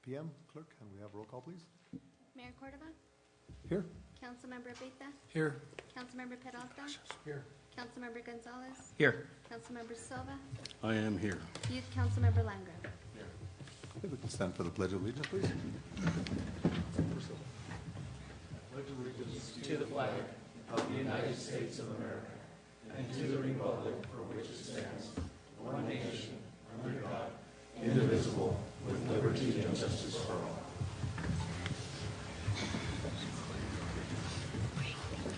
p.m. Clerk, and we have roll call, please. Mayor Cordova? Here. Councilmember Abeyta? Here. Councilmember Peralta? Here. Councilmember Gonzalez? Here. Councilmember Silva? I am here. Youth Councilmember Landgraf? Okay, we can stand for the Pledge of Allegiance, please. To the flag of the United States of America and to the republic for which it stands, one nation, under God, indivisible, with liberty and justice for all.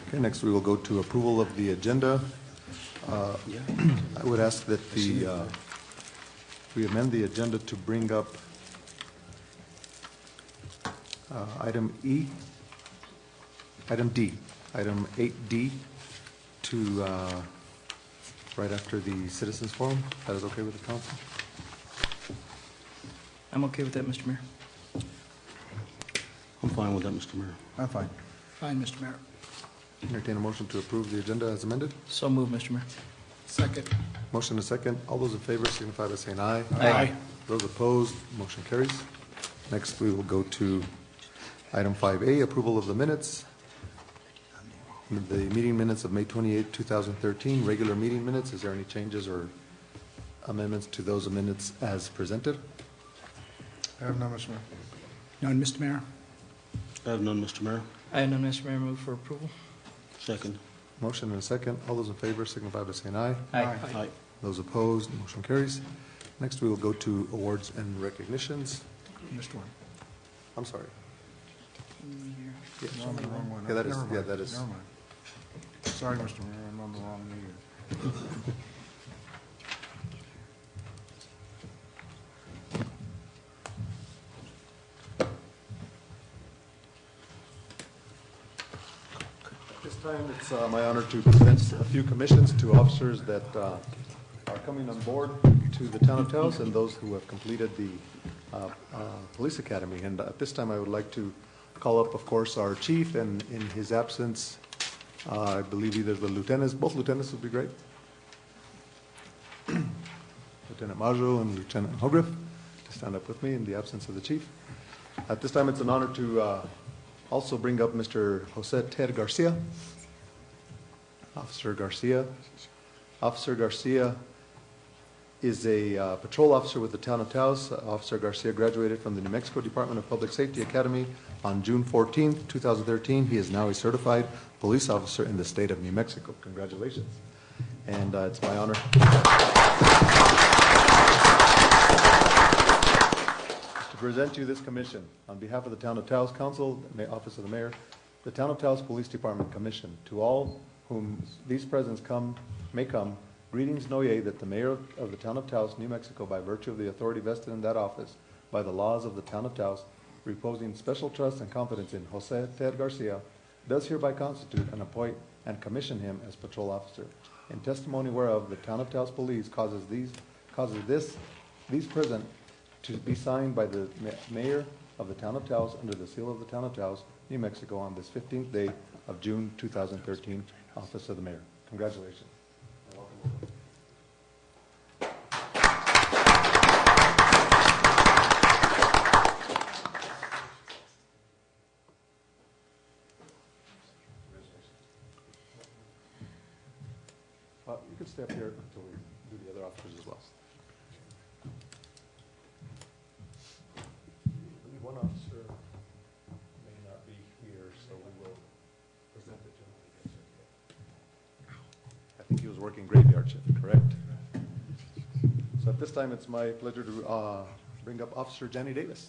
Okay, next we will go to approval of the agenda. I would ask that we amend the agenda to bring up item D, item 8D to right after the citizens forum. That is okay with the council? I'm okay with that, Mr. Mayor. I'm fine with that, Mr. Mayor. I'm fine. Fine, Mr. Mayor. Entertain a motion to approve the agenda as amended. So move, Mr. Mayor. Second. Motion and second. All those in favor signify by saying aye. Aye. Those opposed, motion carries. Next, we will go to item 5A, approval of the minutes. The meeting minutes of May 28, 2013, regular meeting minutes. Is there any changes or amendments to those minutes as presented? I have none, Mr. Mayor. None, Mr. Mayor. I have none, Mr. Mayor. I have none, Mr. Mayor. Move for approval. Second. Motion and a second. All those in favor signify by saying aye. Aye. Those opposed, motion carries. Next, we will go to awards and recognitions. Missed one. I'm sorry. Yeah. No, I'm on the wrong one. Yeah, that is- Never mind. yeah, that is- Never mind. Sorry, Mr. Mayor, I'm on the wrong meeting. This time, it's my honor to present a few commissions to officers that are coming on board to the town of Taos and those who have completed the police academy. And at this time, I would like to call up, of course, our chief, and in his absence, I believe either the lieutenants, both lieutenants would be great. Lieutenant Majo and Lieutenant Hogriff to stand up with me in the absence of the chief. At this time, it's an honor to also bring up Mr. Jose Ted Garcia. Officer Garcia. Officer Garcia is a patrol officer with the town of Taos. Officer Garcia graduated from the New Mexico Department of Public Safety Academy on June 14th, 2013. He is now a certified police officer in the state of New Mexico. Congratulations. And it's my honor to present you this commission on behalf of the town of Taos Council, the Office of the Mayor, the town of Taos Police Department Commission. To all whom these presents may come, greetings know ye that the mayor of the town of Taos, New Mexico, by virtue of the authority vested in that office by the laws of the town of Taos, reposing special trust and confidence in Jose Ted Garcia, does hereby constitute and appoint and commission him as patrol officer. In testimony whereof, the town of Taos Police causes these present to be signed by the mayor of the town of Taos under the seal of the town of Taos, New Mexico, on this 15th day of June 2013, Office of the Mayor. Congratulations. You can stay up here until we do the other officers as well. Only one officer may not be here, so we will present it to him. I think he was working graveyard shift, correct? So at this time, it's my pleasure to bring up Officer Jenny Davis.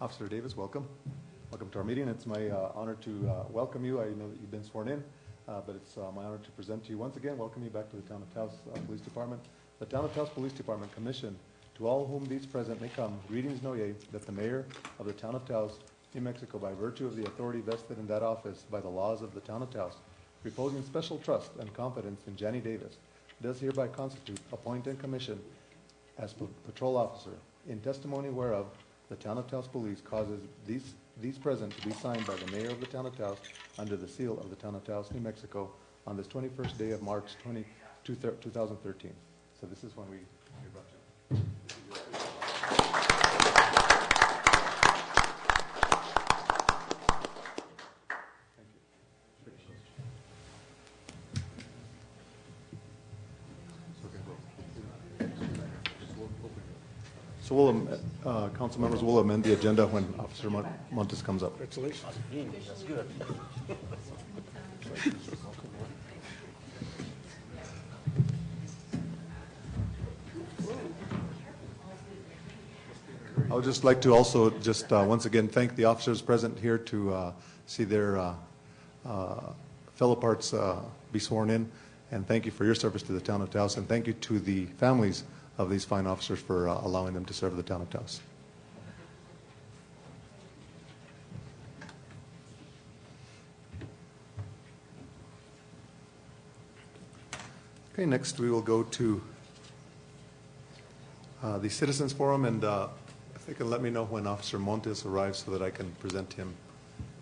Officer Davis, welcome. Welcome to our meeting. It's my honor to welcome you. I know that you've been sworn in, but it's my honor to present to you once again, welcome you back to the Town of Taos Police Department. The Town of Taos Police Department Commission, to all whom these present may come, greetings know ye that the mayor of the Town of Taos, New Mexico, by virtue of the authority vested in that office by the laws of the Town of Taos, reposing special trust and confidence in Jenny Davis, does hereby constitute, appoint, and commission as patrol officer. In testimony whereof, the Town of Taos Police causes these present to be signed by the mayor of the town of Taos under the seal of the town of Taos, New Mexico, on this 21st day of March 2013. So this is when we brought you. So we'll, council members, will amend the agenda when Officer Montes comes up. Congratulations. That's good. I would just like to also just once again thank the officers present here to see their fellow parts be sworn in, and thank you for your service to the town of Taos, and thank you to the families of these fine officers for allowing them to serve the town of Taos. Okay, next we will go to the Citizens Forum, and if they can let me know when Officer Montes arrives so that I can present him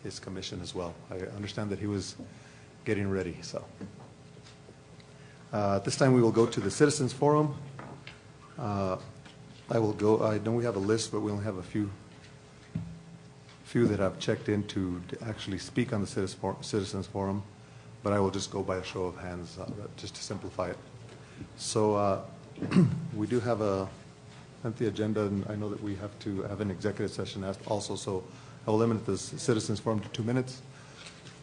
his commission as well. I understand that he was getting ready, so. At this time we will go to the Citizens Forum. I know we have a list, but we only have a few that have checked in to actually speak on the Citizens Forum, but I will just go by a show of hands just to simplify it. So we do have a lengthy agenda, and I know that we have to have an executive session also, so I will limit the Citizens Forum to 2 minutes,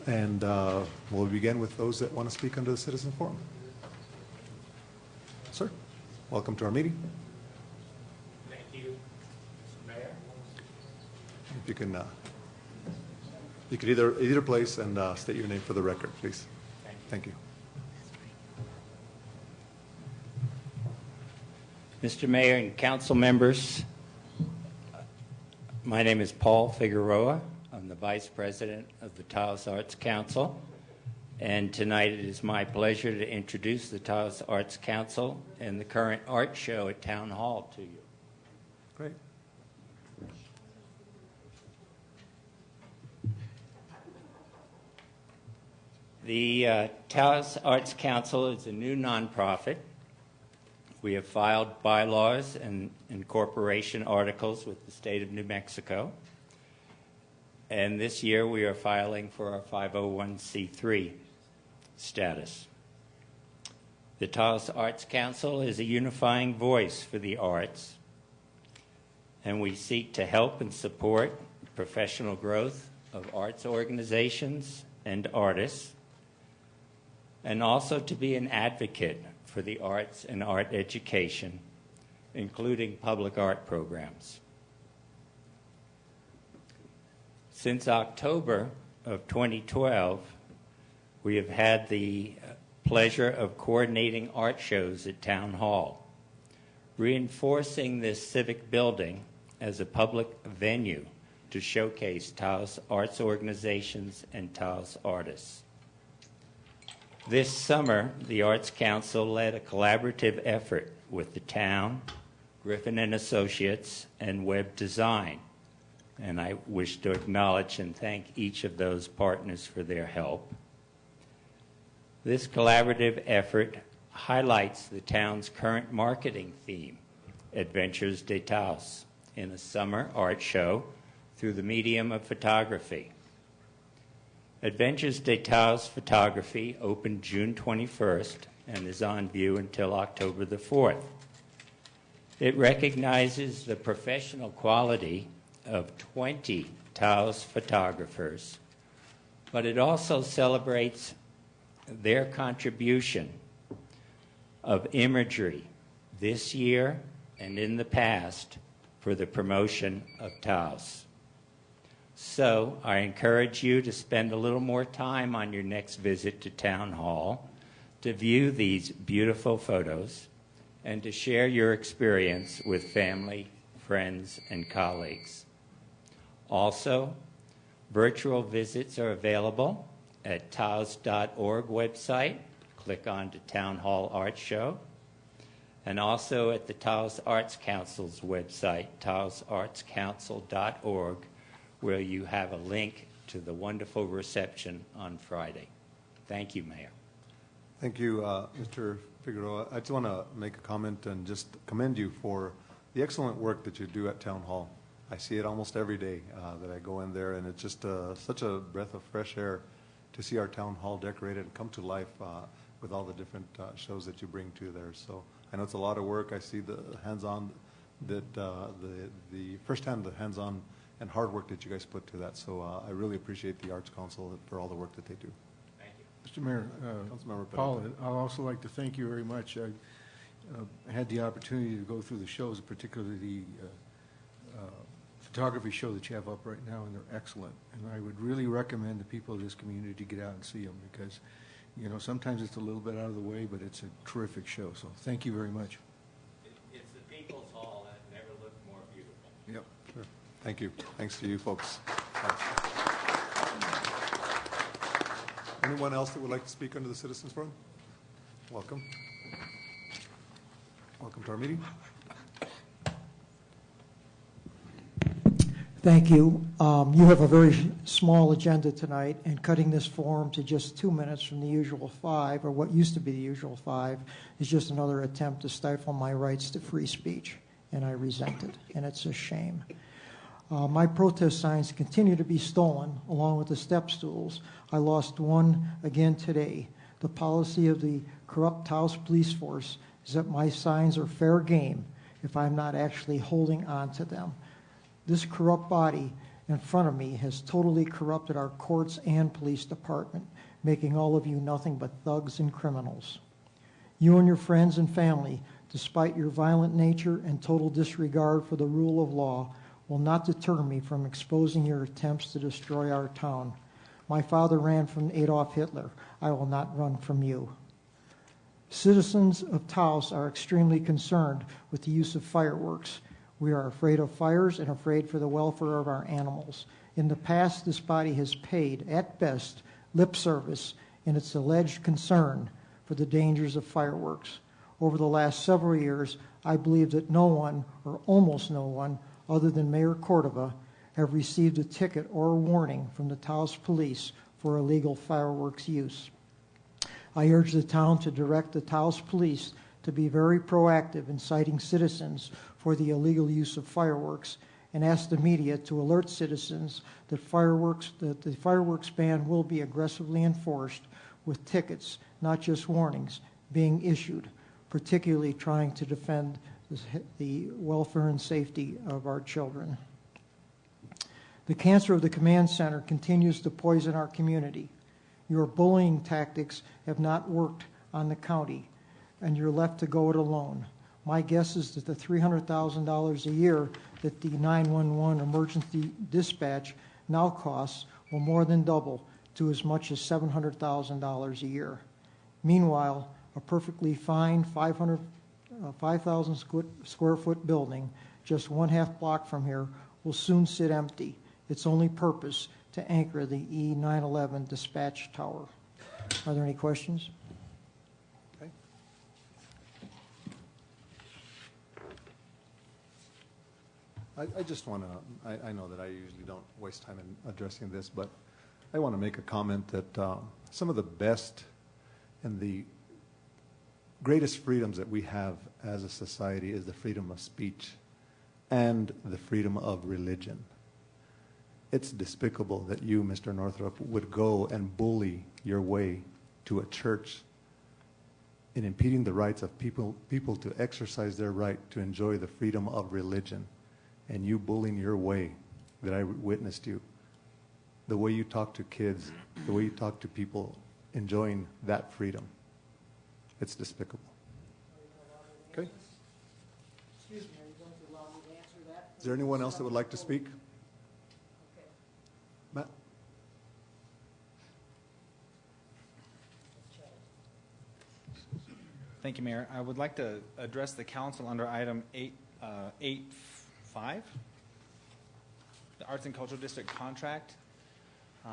and we'll begin with those that want to speak under the Citizens Forum. Sir, welcome to our meeting. Thank you, Mr. Mayor. If you could either place and state your name for the record, please. Thank you. Mr. Mayor and council members, my name is Paul Figueroa. I'm the Vice President of the Taos Arts Council, and tonight it is my pleasure to introduce the Taos Arts Council and the current art show at Town Hall to you. Great. The Taos Arts Council is a new nonprofit. We have filed bylaws and incorporation articles with the state of New Mexico. And this year we are filing for our 501c3 status. The Taos Arts Council is a unifying voice for the arts, and we seek to help and support professional growth of arts organizations and artists, and also to be an advocate for the arts and art education, including public art programs. Since October of 2012, we have had the pleasure of coordinating art shows at Town Hall, reinforcing this civic building as a public venue to showcase Taos arts organizations and Taos artists. This summer, the Arts Council led a collaborative effort with the town, Griffin and Associates, and Web Design, and I wish to acknowledge and thank each of those partners for their help. This collaborative effort highlights the town's current marketing theme, Adventures de Taos, in a summer art show through the medium of photography. Adventures de Taos photography opened June 21st and is on view until October the 4th. It recognizes the professional quality of 20 Taos photographers, but it also celebrates their contribution of imagery this year and in the past for the promotion of Taos. So I encourage you to spend a little more time on your next visit to Town Hall to view these beautiful photos and to share your experience with family, friends, and colleagues. Also, virtual visits are available at taos.org website. Click on to Town Hall Art Show. And also at the Taos Arts Council's website, taosartscouncil.org, where you have a link to the wonderful reception on Friday. Thank you, Mayor. Thank you, Mr. Figueroa, I just want to make a comment and just commend you for the excellent work that you do at Town Hall. I see it almost every day that I go in there, and it's just such a breath of fresh air to see our Town Hall decorated and come to life with all the different shows that you bring to there. So I know it's a lot of work. I see the hands-on, the firsthand, the hands-on and hard work that you guys put to that. So I really appreciate the Arts Council for all the work that they do. Mr. Mayor, Councilmember Paul, Pedrosa. I'd also like to thank you very much. I had the opportunity to go through the shows, particularly the photography show that you have up right now, and they're excellent. And I would really recommend the people of this community to get out and see them because, you know, sometimes it's a little bit out of the way, but it's a terrific show. So thank you very much. It's the People's Hall that never looked more beautiful. Yep. Sure. Thank you. Thanks to you folks. Anyone else that would like to speak under the Citizens Forum? Welcome. Welcome to our meeting. Thank you. You have a very small agenda tonight, and cutting this forum to just 2 minutes from the usual 5, or what used to be the usual 5, is just another attempt to stifle my rights to free speech, and I resent it, and it's a shame. My protest signs continue to be stolen, along with the step stools. I lost one again today. The policy of the corrupt Taos police force is that my signs are fair game if I'm not actually holding on to them. This corrupt body in front of me has totally corrupted our courts and police department, making all of you nothing but thugs and criminals. You and your friends and family, despite your violent nature and total disregard for the rule of law, will not deter me from exposing your attempts to destroy our town. My father ran from Adolf Hitler. I will not run from you. Citizens of Taos are extremely concerned with the use of fireworks. We are afraid of fires and afraid for the welfare of our animals. In the past, this body has paid, at best, lip service in its alleged concern for the dangers of fireworks. Over the last several years, I believe that no one, or almost no one, other than Mayor Cordova, have received a ticket or a warning from the Taos Police for illegal fireworks use. I urge the town to direct the Taos Police to be very proactive in citing citizens for the illegal use of fireworks, and ask the media to alert citizens that the fireworks ban will be aggressively enforced with tickets, not just warnings, being issued, particularly trying to defend the welfare and safety of our children. The cancer of the command center continues to poison our community. Your bullying tactics have not worked on the county, and you're left to go it alone. My guess is that the $300,000 a year that the 911 emergency dispatch now costs will more than double to as much as $700,000 a year. Meanwhile, a perfectly fine 5,000 square foot building just 1/2 block from here will soon sit empty, its only purpose to anchor the E911 dispatch tower. Are there any questions? Okay. I just want to, I know that I usually don't waste time in addressing this, but I want to make a comment that some of the best and the greatest freedoms that we have as a society is the freedom of speech and the freedom of religion. It's despicable that you, Mr. Northrup, would go and bully your way to a church in impeding the rights of people to exercise their right to enjoy the freedom of religion, and you bullying your way that I witnessed you, the way you talk to kids, the way you talk to people enjoying that freedom. It's despicable. Okay. Excuse me, are you going to allow me to answer that? Is there anyone else that would like to speak? Okay. Matt? Thank you, Mayor. I would like to address the council under item 8.5, the Arts and Cultural District contract.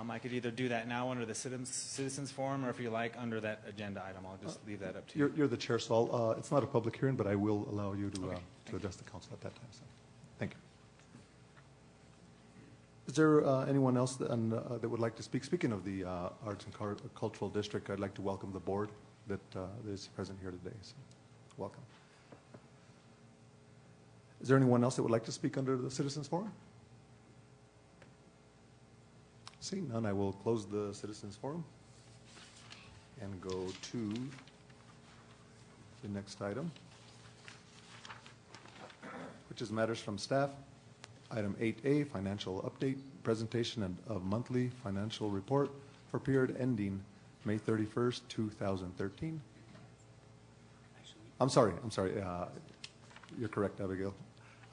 I could either do that now under the citizens forum, or if you like, under that agenda item. I'll just leave that up to you. You're the chair, so it's not a public hearing, but I will allow you to address the council at that time. So, thank you. Is there anyone else that would like to speak? Speaking of the Arts and Cultural District, I'd like to welcome the board that is present here today. So, welcome. Is there anyone else that would like to speak under the Citizens Forum? Seeing none, I will close the Citizens Forum and go to the next item, which is matters from staff. Item 8A, financial update, presentation of monthly financial report for period ending May 31st, 2013. I'm sorry. You're correct, Abigail.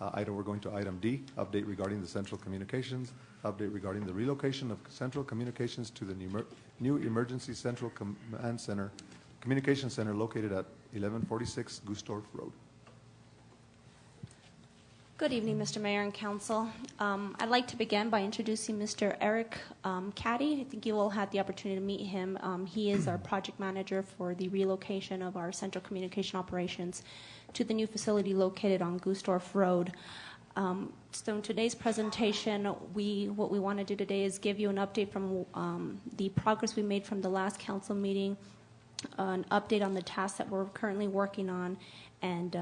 We're going to item D, update regarding the central communications, update regarding the relocation of central communications to the new emergency central command center, communication center located at 1146 Gustorf Road. Good evening, Mr. Mayor and Council. I'd like to begin by introducing Mr. Eric Caddy. I think you all had the opportunity to meet him. He is our project manager for the relocation of our central communication operations to the new facility located on Gustorf Road. So in today's presentation, what we want to do today is give you an update from the progress we made from the last council meeting, an update on the tasks that we're currently working on, and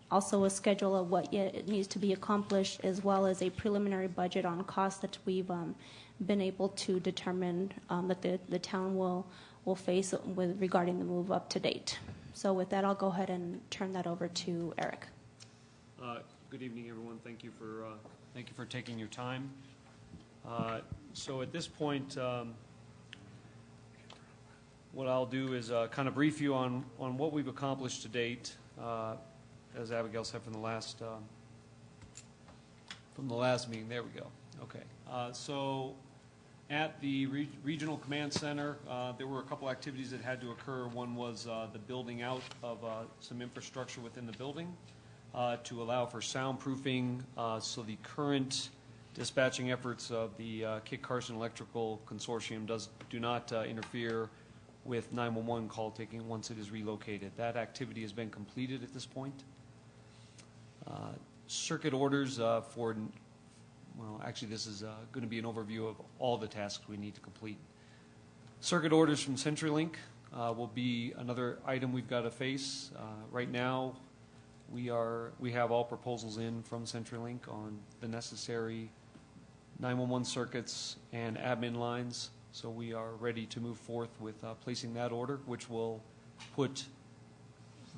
also a schedule of what yet needs to be accomplished, as well as a preliminary budget on costs that we've been able to determine that the town will face regarding the move up to date. So with that, I'll go ahead and turn that over to Eric. Good evening, everyone. Thank you for taking your time. So at this point, what I'll do is kind of brief you on what we've accomplished to date, as Abigail said from the last meeting. There we go. Okay. So at the Regional Command Center, there were a couple activities that had to occur. One was the building out of some infrastructure within the building to allow for soundproofing, so the current dispatching efforts of the Kit Carson Electrical Consortium do not interfere with 911 call taking once it is relocated. That activity has been completed at this point. Circuit orders for, well, actually this is going to be an overview of all the tasks we need to complete. Circuit orders from CenturyLink will be another item we've got to face. Right now, we have all proposals in from CenturyLink on the necessary 911 circuits and admin lines. So we are ready to move forth with placing that order, which will put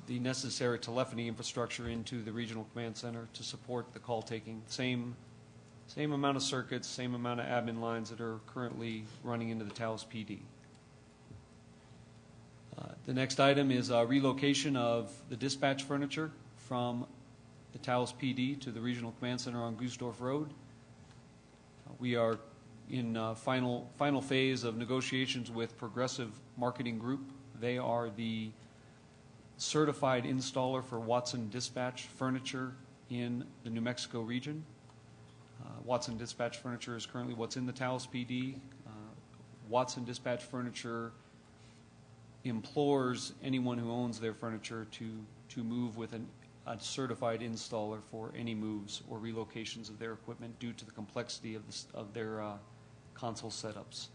the necessary telephony infrastructure into the Regional Command Center to support the call taking. Same amount of circuits, same amount of admin lines that are currently running into the Taos PD. The next item is relocation of the dispatch furniture from the Taos PD to the Regional Command Center on Gustorf Road. We are in final phase of negotiations with Progressive Marketing Group. They are the certified installer for Watson Dispatch furniture in the New Mexico region. Watson Dispatch furniture is currently what's in the Taos PD. Watson Dispatch furniture implores anyone who owns their furniture to move with a certified installer for any moves or relocations of their equipment due to the complexity of their console setups.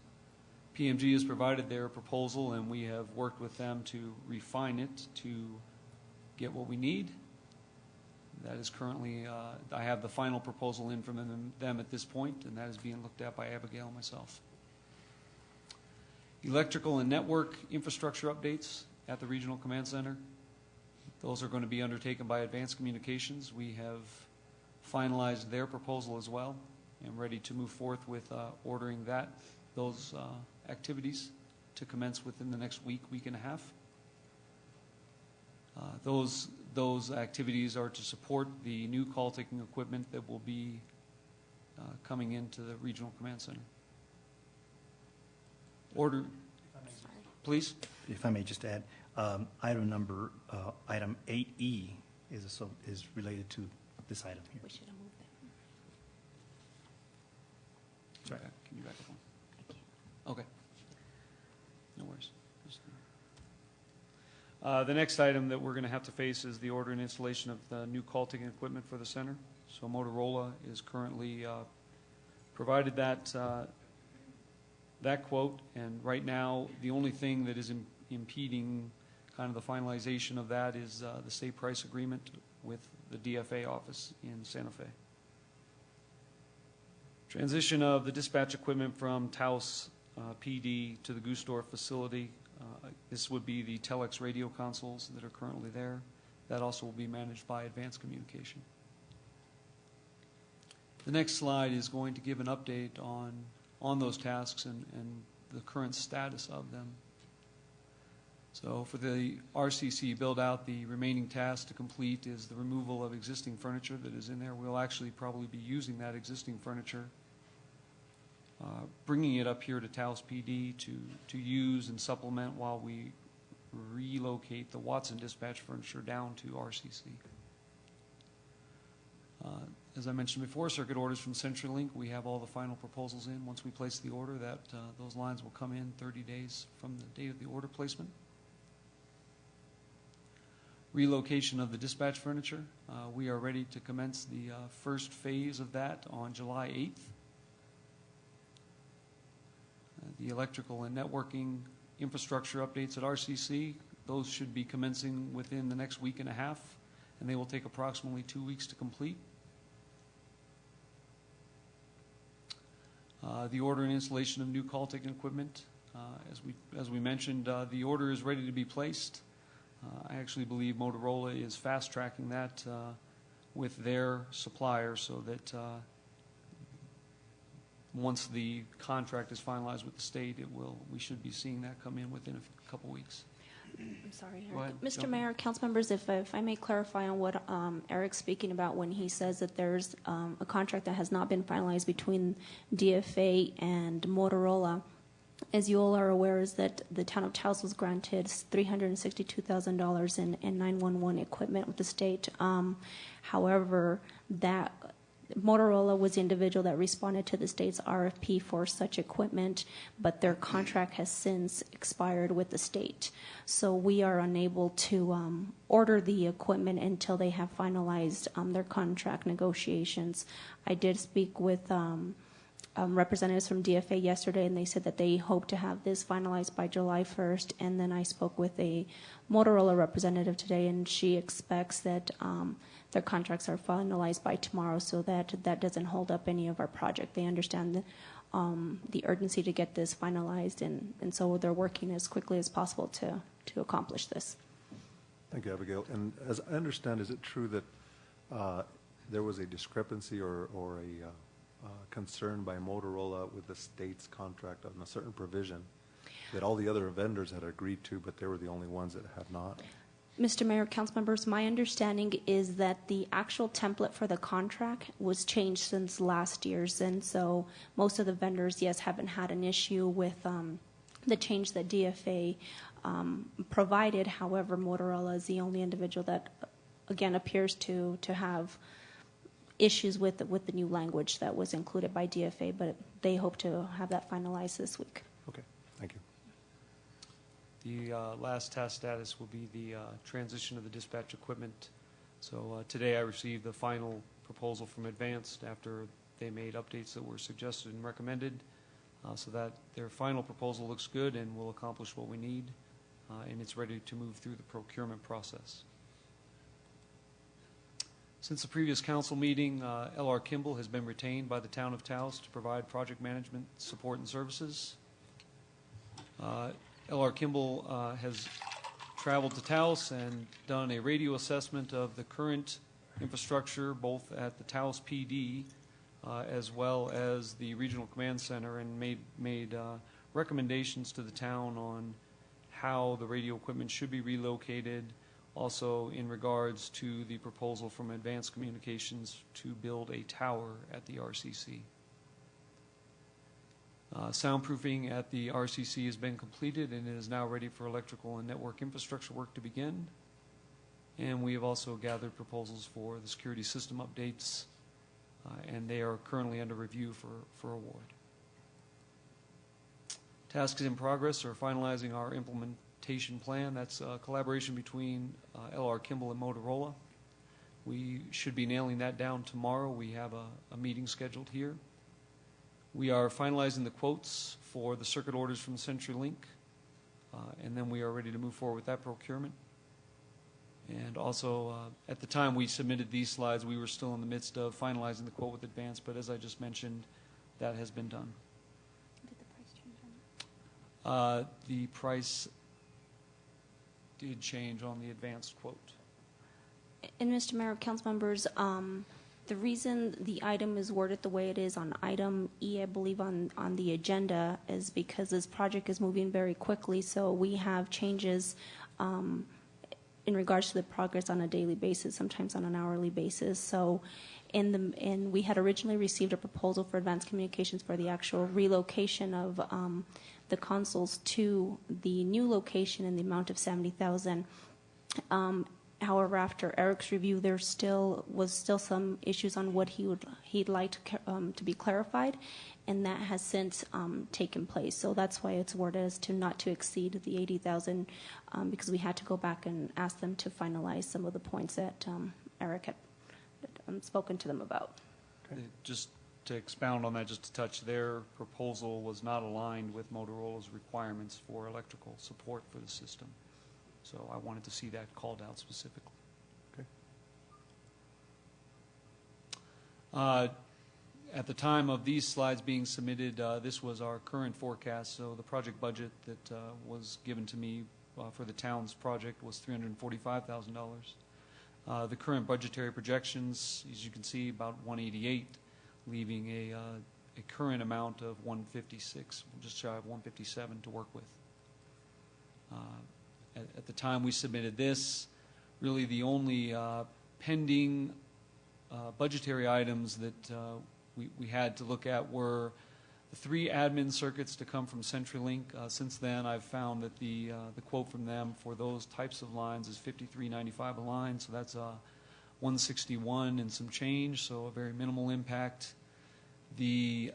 PMG has provided their proposal, and we have worked with them to refine it to get what we need. That is currently, I have the final proposal in from them at this point, and that is being looked at by Abigail and myself. Electrical and network infrastructure updates at the Regional Command Center. Those are going to be undertaken by Advanced Communications. We have finalized their proposal as well and ready to move forth with ordering those activities to commence within the next week and a half. Those activities are to support the new call-taking equipment that will be coming into the Regional Command Center. Order, please. If I may just add, item 8E is related to this item here. We should have moved that. Sorry, can you back up one? Okay. No worries. The next item that we're going to have to face is the order and installation of the new call-taking equipment for the center. So Motorola is currently provided that quote, and right now the only thing that is impeding kind of the finalization of that is the state price agreement with the DFA office in Santa Fe. Transition of the dispatch equipment from Taos PD to the Gusdorf facility. This would be the telex radio consoles that are currently there. That also will be managed by Advanced Communication. The next slide is going to give an update on those tasks and the current status of them. So for the RCC build-out, the remaining task to complete is the removal of existing furniture that is in there. We'll actually probably be using that existing furniture, bringing it up here to Taos PD to use and supplement while we relocate the Watson dispatch furniture down to RCC. As I mentioned before, circuit orders from CenturyLink. We have all the final proposals in. Once we place the order, those lines will come in 30 days from the date of the order placement. Relocation of the dispatch furniture. We are ready to commence the first phase of that on July 8th. The electrical and networking infrastructure updates at RCC, those should be commencing within the next week and a half, and they will take approximately 2 weeks to complete. The order and installation of new call-taking equipment. As we mentioned, the order is ready to be placed. I actually believe Motorola is fast-tracking that with their supplier so that once the contract is finalized with the state, we should be seeing that come in within a couple weeks. I'm sorry, Go Eric. ahead. Mr. Jump Mayor, council members, if I may clarify on what Eric's speaking about when he says that there's a contract that has not been finalized between DFA and Motorola. As you all are aware, is that the town of Taos was granted $362,000 in 911 equipment with the state. However, that Motorola was the individual that responded to the state's RFP for such equipment, but their contract has since expired with the state. So we are unable to order the equipment until they have finalized their contract negotiations. I did speak with representatives from DFA yesterday, and they said that they hope to have this finalized by July 1st. And then I spoke with a Motorola representative today, and she expects that their contracts are finalized by tomorrow, so that doesn't hold up any of our project. They understand the urgency to get this finalized, and so they're working as quickly as possible to accomplish this. Thank you, Abigail. And as I understand, is it true that there was a discrepancy or a concern by Motorola with the state's contract on a certain provision that all the other vendors had agreed to, but they were the only ones that have not? Mr. Mayor, council members, my understanding is that the actual template for the contract was changed since last year's, and so most of the vendors, yes, haven't had an issue with the change that DFA provided. However, Motorola is the only individual that, again, appears to have issues with the new language that was included by DFA, but they hope to have that finalized this week. Okay, thank you. The last task status will be the transition of the dispatch equipment. So today I received the final proposal from Advanced after they made updates that were suggested and recommended, so that their final proposal looks good and will accomplish what we need, and it's ready to move through the procurement process. Since the previous council meeting, L.R. Kimball has been retained by the town of Taos to provide project management support and services. L.R. Kimball has traveled to Taos and done a radio assessment of the current infrastructure, both at the Taos PD as well as the Regional Command Center, and made recommendations to the town on how the radio equipment should be relocated, also in regards to the proposal from Advanced Communications to build a tower at the RCC. Soundproofing at the RCC has been completed and is now ready for electrical and network infrastructure work to begin. And we have also gathered proposals for the security system updates, and they are currently under review for award. Tasks in progress are finalizing our implementation plan. That's a collaboration between L.R. Kimball and Motorola. We should be nailing that down tomorrow. We have a meeting scheduled here. We are finalizing the quotes for the circuit orders from CenturyLink. And then we are ready to move forward with that procurement. And also, at the time we submitted these slides, we were still in the midst of finalizing the quote with Advance, but as I just mentioned, that has been done. Did the price change on that? The price did change on the advanced quote. And Mr. Mayor, council members, the reason the item is worded the way it is on item E, I believe on the agenda, is because this project is moving very quickly, so we have changes in regards to the progress on a daily basis, sometimes on an hourly basis. So and we had originally received a proposal for advanced communications for the actual relocation of the consoles to the new location in the amount of $70,000. However, after Eric's review, there was still some issues on what he'd like to be clarified, and that has since taken place. So that's why it's worded as to not to exceed the $80,000, because we had to go back and ask them to finalize some of the points that Eric had spoken to them about. Okay. Just to expound on that, just to touch, their proposal was not aligned with Motorola's requirements for electrical support for the system. So I wanted to see that called out specifically. Okay. At the time of these slides being submitted, this was our current forecast. So the project budget that was given to me for the town's project was $345,000. The current budgetary projections, as you can see, about 188, leaving a current amount of 156, just shy of 157 to work with. At the time we submitted this, really the only pending budgetary items that we had to look at were the 3 admin circuits to come from CenturyLink. Since then, I've found that the quote from them for those types of lines is $53.95 a line, so that's $161 and some change, so a very minimal impact. The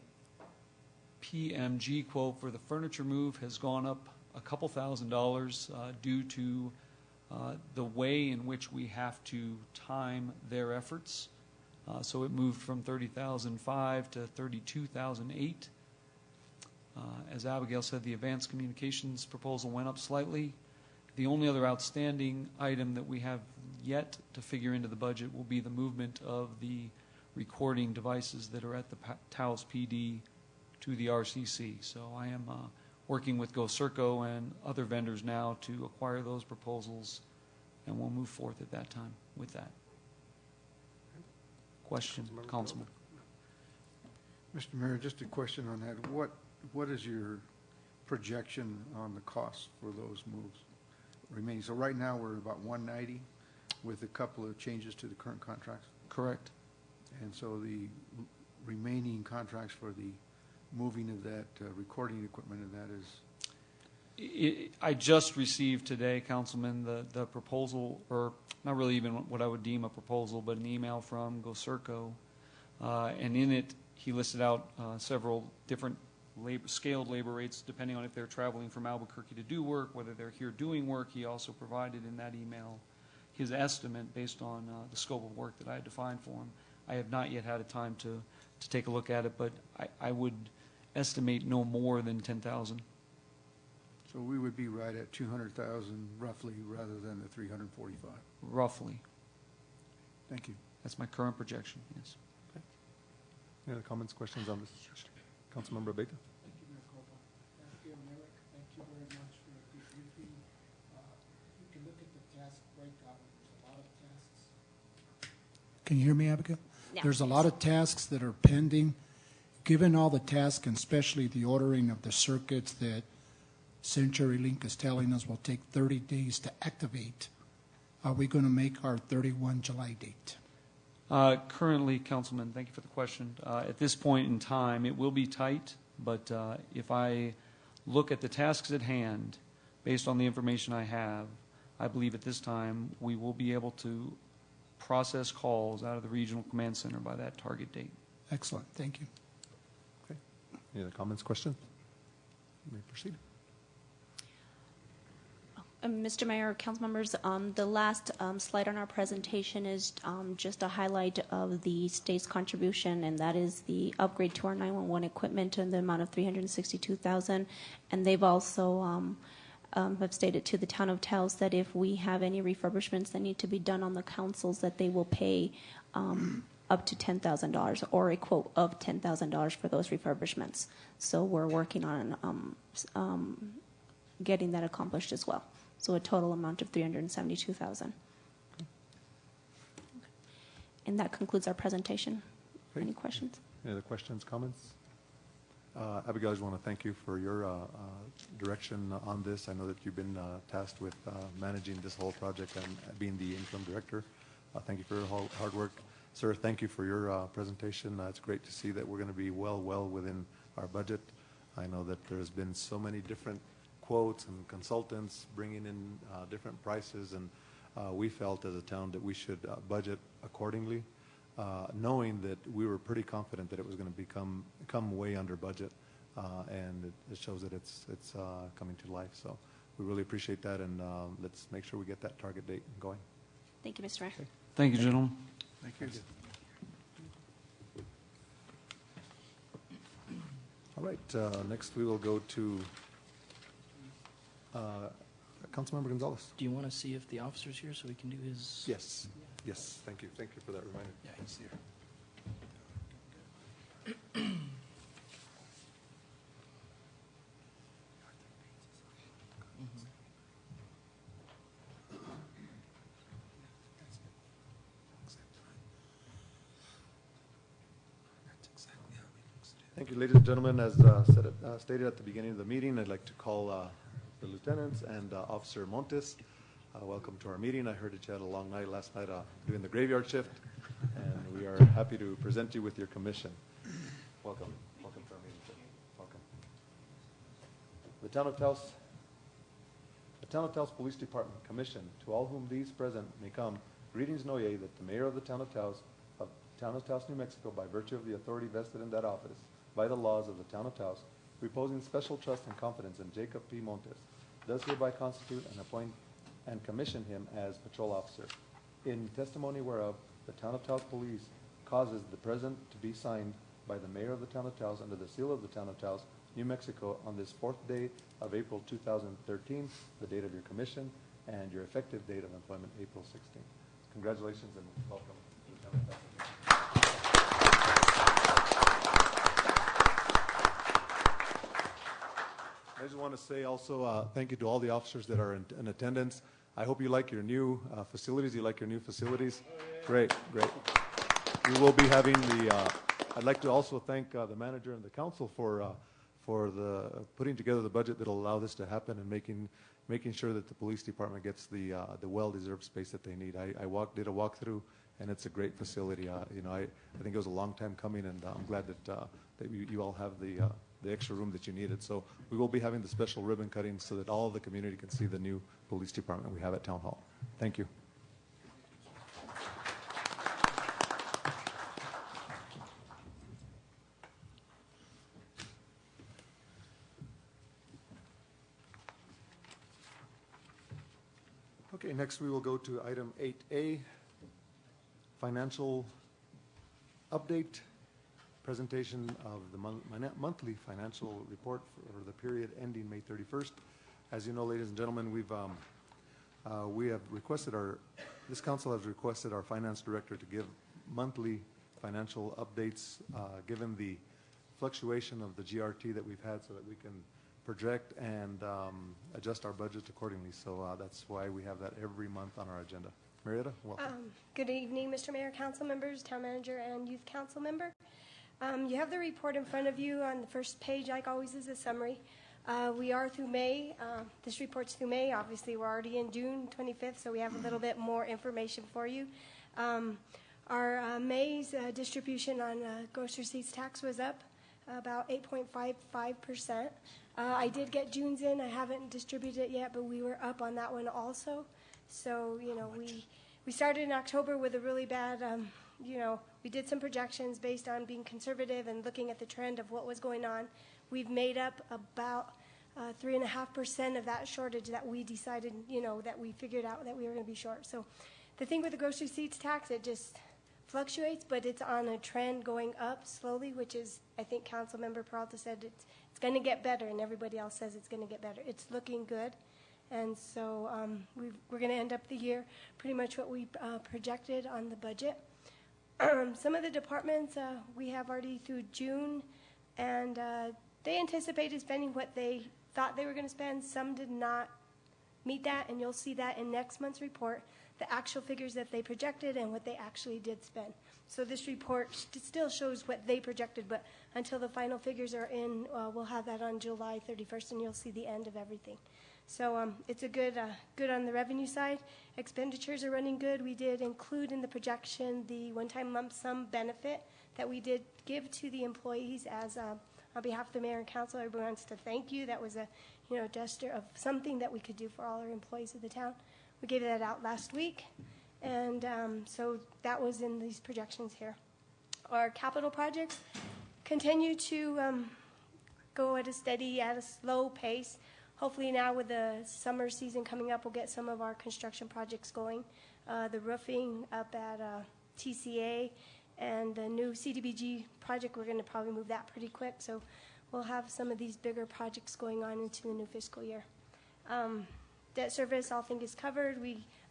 PMG quote for the furniture move has gone up a couple $1,000s due to the way in which we have to time their efforts. So it moved from $30,005 to $32,008. As Abigail said, the advanced communications proposal went up slightly. The only other outstanding item that we have yet to figure into the budget will be the movement of the recording devices that are at the Taos PD to the RCC. So I am working with GoCirco and other vendors now to acquire those proposals, and we'll move forth at that time with that. Question, Councilman? Mr. Mayor, just a question on that. What is your projection on the cost for those moves remaining? So right now, we're about 190 with a couple of changes to the current contracts? Correct. And so the remaining contracts for the moving of that recording equipment, and that is? I just received today, Councilman, the proposal, or not really even what I would deem a proposal, but an email from GoCirco. And in it, he listed out several different scaled labor rates depending on if they're traveling from Albuquerque to do work, whether they're here doing work. He also provided in that email his estimate based on the scope of work that I had defined for him. I have not yet had a time to take a look at it, but I would estimate no more than 10,000. So we would be right at 200,000 roughly rather than the 345? Roughly. Thank you. That's my current projection, yes. Okay. Any other comments, questions on this? Councilmember Beta? Thank you, Mayor Copa. Thank you, Eric. Thank you very much for the briefing. You can look at the task breakout. There's a lot of tasks. Can you hear me, Abigail? Yeah. There's a lot of tasks that are pending. Given all the tasks, and especially the ordering of the circuits that CenturyLink is telling us will take 30 days to activate, are we going to make our 31 July date? Currently, Councilman, thank you for the question. At this point in time, it will be tight, but if I look at the tasks at hand, based on the information I have, I believe at this time we will be able to process calls out of the Regional Command Center by that target date. Excellent. Thank you. Okay. Any other comments, questions? You may proceed. Mr. Mayor, council members, the last slide on our presentation is just a highlight of the state's contribution, and that is the upgrade to our 911 equipment in the amount of $362,000. And they've also have stated to the town of Taos that if we have any refurbishments that need to be done on the councils, that they will pay up to $10,000 or a quote of $10,000 for those refurbishments. So we're working on getting that accomplished as well. So a total amount of $372,000. And that concludes our presentation. Okay. Any questions? Any other questions, comments? Abigail, I just want to thank you for your direction on this. I know that you've been tasked with managing this whole project and being the interim director. Thank you for your hard work. Sir, thank you for your presentation. It's great to see that we're going to be well within our budget. I know that there's been so many different quotes and consultants bringing in different prices, and we felt as a town that we should budget accordingly, knowing that we were pretty confident that it was going to come way under budget, and it shows that it's coming to life. So we really appreciate that, and let's make sure we get that target date going. Thank you, Mr. Mayor. Okay. Thank you, gentlemen. Thank you. All right, next we will go to Councilmember Gonzalez. Do you want to see if the officer's here so we can do his? Yes, yes, thank you for that reminder. Yeah, he's here. Thank you, ladies and gentlemen. As stated at the beginning of the meeting, I'd like to call the lieutenants and Officer Montes. Welcome to our meeting. I heard that you had a long night last night doing the graveyard shift, and we are happy to present you with your commission. Welcome. Welcome to our meeting. Welcome. The Town of Taos Police Department Commission, to all whom these present may come, greetings know ye that the Mayor of the Town of Taos, New Mexico, by virtue of the authority vested in that office, by the laws of the Town of Taos, reposing special trust and confidence in Jacob P. Montes, does hereby constitute and appoint and commission him as patrol officer. In testimony whereof, the Town of Taos Police causes the present to be signed by the Mayor of the Town of Taos under the seal of the Town of Taos, New Mexico, on this 4th day of April 2013, the date of your commission, and your effective date of employment, April 16th. Congratulations and welcome to the Town of Taos. I just want to say also thank you to all the officers that are in attendance. I hope you like your new facilities. You like your new facilities? Great, great. We will be having I'd like to also thank the manager and the council for the putting together the budget that will allow this to happen and making sure that the police department gets the well-deserved space that they need. I did a walkthrough, and it's a great facility. I think it was a long time coming, and I'm glad that you all have the extra room that you needed. So we will be having the special ribbon cutting so that all of the community can see the new police department we have at Town Hall. Thank you. Okay, next we will go to item 8A, financial update. Presentation of the monthly financial report for the period ending May 31st. As you know, ladies and gentlemen, we have requested this council has requested our finance director to give monthly financial updates given the fluctuation of the GRT that we've had, so that we can project and adjust our budget accordingly. So that's why we have that every month on our agenda. Marietta, welcome. Good evening, Mr. Mayor, council members, town manager, and youth council member. You have the report in front of you. On the first page, like always, is a summary. We are through May. This report's through May. Obviously, we're already in June 25th, so we have a little bit more information for you. Our May's distribution on gross receipts tax was up about 8.55%. I did get June's in. I haven't distributed it yet, but we were up on that one also. So, we started in October with a really bad, we did some projections based on being conservative and looking at the trend of what was going on. We've made up about 3.5% of that shortage that we decided, that we figured out that we were going to be short. So the thing with the gross receipts tax, it just fluctuates, but it's on a trend going up slowly, which is, I think Councilmember Peralta said it's going to get better, and everybody else says it's going to get better. It's looking good. And so we're going to end up the year pretty much what we projected on the budget. Some of the departments we have already through June, and they anticipated spending what they thought they were going to spend. Some did not meet that, and you'll see that in next month's report, the actual figures that they projected and what they actually did spend. So this report still shows what they projected, but until the final figures are in, we'll have that on July 31st, and you'll see the end of everything. So it's a good on the revenue side. Expenditures are running good. We did include in the projection the one-time lump sum benefit that we did give to the employees as on behalf of the mayor and council. Everyone wants to thank you. That was a gesture of something that we could do for all our employees of the town. We gave that out last week, and so that was in these projections here. Our capital projects continue to go at a slow pace. Hopefully now with the summer season coming up, we'll get some of our construction projects going. The roofing up at TCA and the new CDBG project, we're going to probably move that pretty quick. So we'll have some of these bigger projects going on into the new fiscal year. Debt service, all things is covered.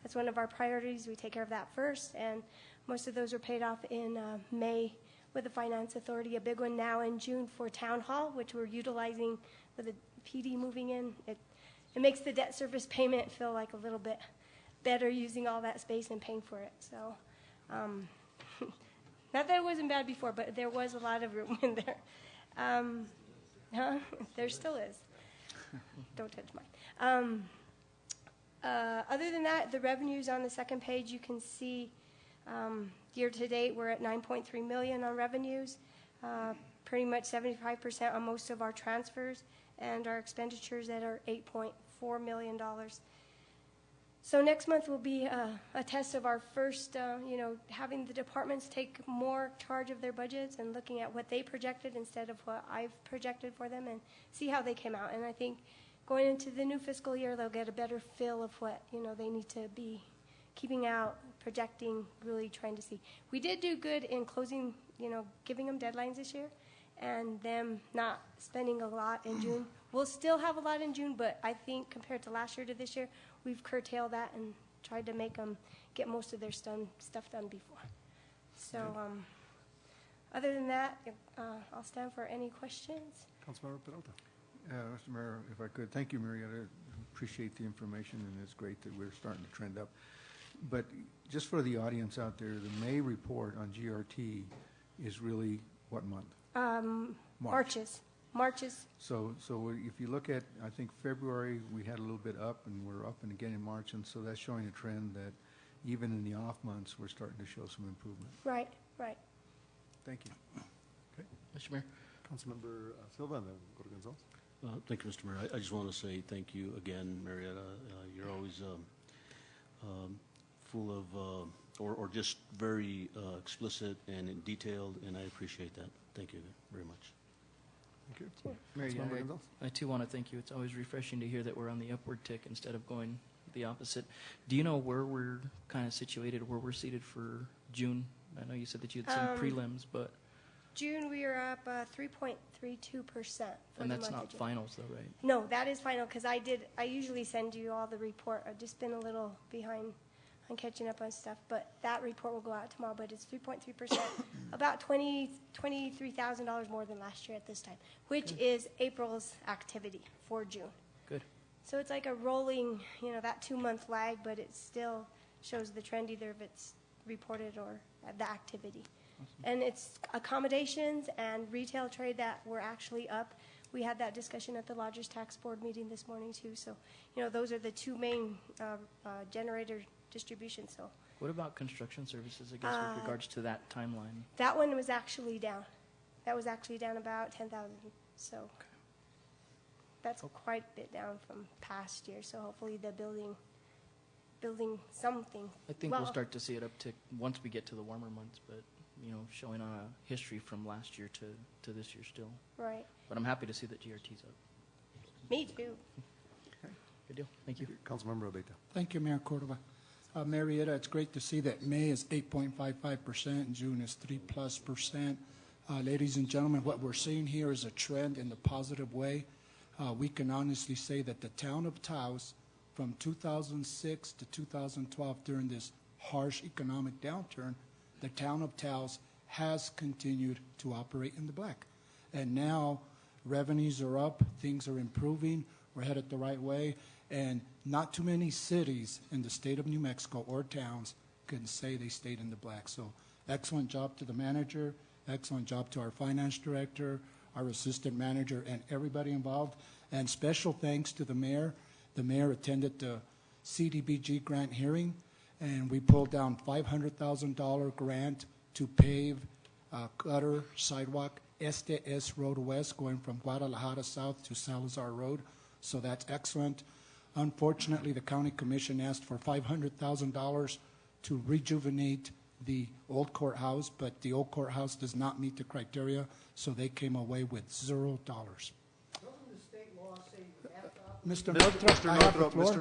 That's one of our priorities. We take care of that first, and most of those were paid off in May with the Finance Authority. A big one now in June for Town Hall, which we're utilizing with the PD moving in. It makes the debt service payment feel like a little bit better using all that space and paying for it. So, not that it wasn't bad before, but there was a lot of room in there. There still is. Don't touch mine. Other than that, the revenues on the second page, you can see year to date we're at $9.3 million on revenues, pretty much 75% on most of our transfers, and our expenditures that are $8.4 million. So next month will be a test of our first, having the departments take more charge of their budgets and looking at what they projected instead of what I've projected for them, and see how they came out. And I think going into the new fiscal year, they'll get a better feel of what they need to be keeping out, projecting, really trying to see. We did do good in closing, giving them deadlines this year, and them not spending a lot in June. We'll still have a lot in June, but I think compared to last year to this year, we've curtailed that and tried to make them get most of their stuff done before. So other than that, I'll stand for any questions. Councilmember Peralta. Mr. Mayor, if I could, thank you, Marietta. Appreciate the information, and it's great that we're starting to trend up. But just for the audience out there, the May report on GRT is really what month? Marches. So if you look at, I think February, we had a little bit up, and we're up and again in March, and so that's showing a trend that even in the off months, we're starting to show some improvement. Right. Thank you. Okay. Mr. Mayor. Councilmember Silva, and then go to Gonzalez. Thank you, Mr. Mayor. I just want to say thank you again, Marietta. You're always full of, or just very explicit and detailed, and I appreciate that. Thank you very much. Thank you. Councilmember Gonzalez. I too want to thank you. It's always refreshing to hear that we're on the upward tick instead of going the opposite. Do you know where we're kind of situated, where we're seated for June? I know you said that you had some prelims, but June we are up 3.32%. And that's not finals, though, right? No, that is final, because I usually send you all the report. I've just been a little behind on catching up on stuff, but that report will go out tomorrow. But it's 3.3%, about $23,000 more than last year at this time, which is April's activity for June. Good. So it's like a rolling, that 2-month lag, but it still shows the trend, either if it's reported or the activity. And it's accommodations and retail trade that were actually up. We had that discussion at the Lodgers Tax Board meeting this morning, too. So, those are the two main generator distributions. So, what about construction services, I guess, with regards to that timeline? That one was actually down. That was actually down about 10,000. So, that's quite a bit down from past year. So, hopefully the building something. I think we'll start to see it uptick once we get to the warmer months, but showing on a history from last year to this year still. Right. But I'm happy to see that GRT's up. Me too. Okay. Good deal. Thank you. Councilmember Abeyta. Thank you, Mayor Cordova. Marietta, it's great to see that May is 8.55% and June is 3+%. Ladies and gentlemen, what we're seeing here is a trend in the positive way. We can honestly say that the town of Taos from 2006 to 2012 during this harsh economic downturn, the town of Taos has continued to operate in the black. And now revenues are up, things are improving, we're headed the right way, and not too many cities in the state of New Mexico or towns can say they stayed in the black. So excellent job to the manager, excellent job to our finance director, our assistant manager, and everybody involved. And special thanks to the mayor. The mayor attended the CDBG grant hearing, and we pulled down $500,000 grant to pave gutter sidewalk Este Road West going from Guadalajara South to Salazar Road. So that's excellent. Unfortunately, the county commission asked for $500,000 to rejuvenate the old courthouse, but the old courthouse does not meet the criteria, so they came away with $0. Mr. Northrup, I have the floor.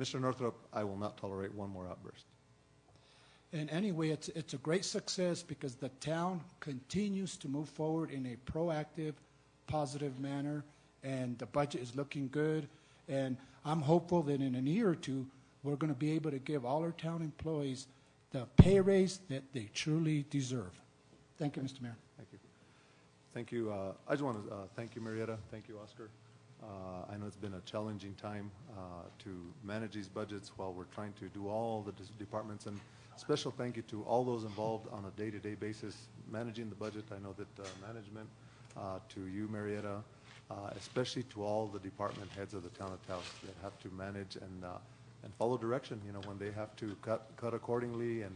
Mr. Northrup, I will not tolerate one more outburst. And anyway, it's a great success because the town continues to move forward in a proactive, positive manner, and the budget is looking good. And I'm hopeful that in a year or two, we're going to be able to give all our town employees the pay raise that they truly deserve. Thank you, Mr. Mayor. Thank you. Thank you. I just want to thank you, Marietta. Thank you, Oscar. I know it's been a challenging time to manage these budgets while we're trying to do all the departments. And special thank you to all those involved on a day-to-day basis managing the budget. I know that management, to you, Marietta, especially to all the department heads of the town of Taos that have to manage and follow direction. You know, when they have to cut accordingly and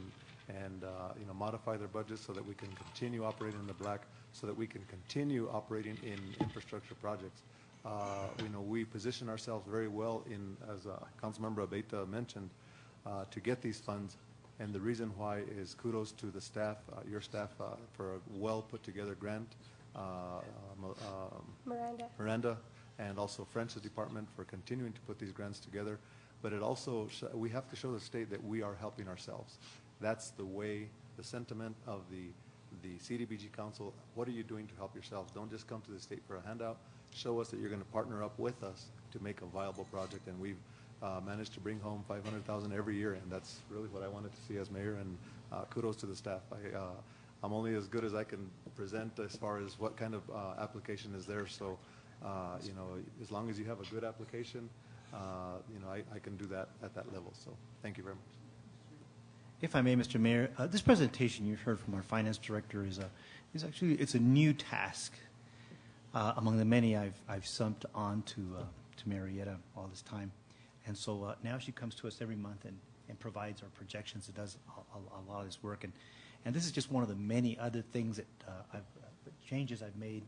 you know, modify their budgets so that we can continue operating in the black, so that we can continue operating in infrastructure projects. You know, we position ourselves very well in, as Councilmember Abeyta mentioned, to get these funds. And the reason why is kudos to the staff, your staff, for a well put together grant. Miranda, and also French's department for continuing to put these grants together. But it also, we have to show the state that we are helping ourselves. That's the way, the sentiment of the CDBG Council. What are you doing to help yourselves? Don't just come to the state for a handout. Show us that you're going to partner up with us to make a viable project. And we've managed to bring home $500,000 every year, and that's really what I wanted to see as mayor. And kudos to the staff. I'm only as good as I can present as far as what kind of application is there. So, you know, as long as you have a good application, you know, I can do that at that level. So, thank you very much. If I may, Mr. Mayor, this presentation you've heard from our finance director is actually it's a new task among the many I've sumped on to Marietta all this time, and so now she comes to us every month and provides our projections. It does a lot of this work, and this is just one of the many other things that changes I've made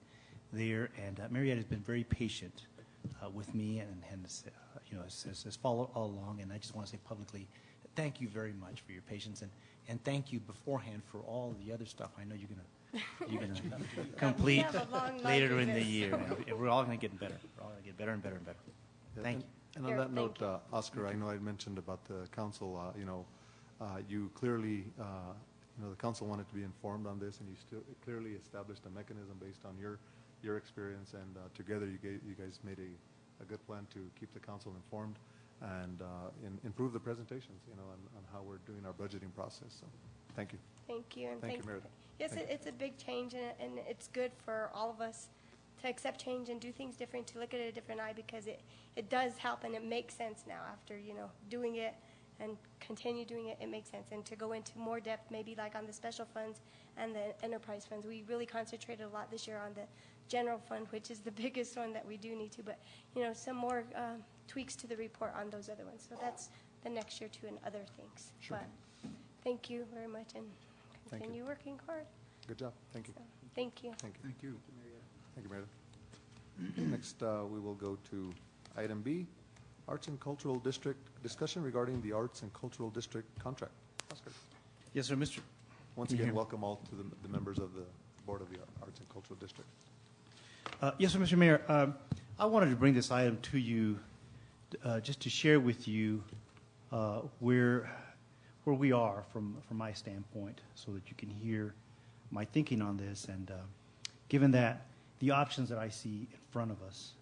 there. And Marietta has been very patient with me and you know, has followed all along. And I just want to say publicly, thank you very much for your patience, and thank you beforehand for all the other stuff I know you're gonna complete later in the year. We're all going to get better. We're all going to get better and better and better. Thank you. And on that note, Oscar, I know I mentioned about the council. You know, you clearly, you know, the council wanted to be informed on this, and you still clearly established a mechanism based on your experience, and together you guys made a good plan to keep the council informed and improve the presentations, you know, on how we're doing our budgeting process. So, thank you. Thank you. And thank you, Meredith. Yes, it's a big change, and it's good for all of us to accept change and do things different, to look at it a different eye, because it does help and it makes sense now after, you know, doing it and continue doing it. It makes sense. And to go into more depth, maybe like on the special funds and the enterprise funds, we really concentrated a lot this year on the general fund, which is the biggest one that we do need to, but, you know, some more tweaks to the report on those other ones. So that's the next year too, and other things. Sure. But thank you very much, and continue working hard. Good job. Thank you. So, thank you. Thank you. Thank you. Thank you, Meredith. Next, we will go to item B, Arts and Cultural District, discussion regarding the Arts and Cultural District contract. Oscar. Yes, sir, Mr. Once again, welcome all to the members of the Board of the Arts and Cultural District. Yes, sir, Mr. Mayor. I wanted to bring this item to you just to share with you where we are from my standpoint, so that you can hear my thinking on this, and given that the options that I see in front of us,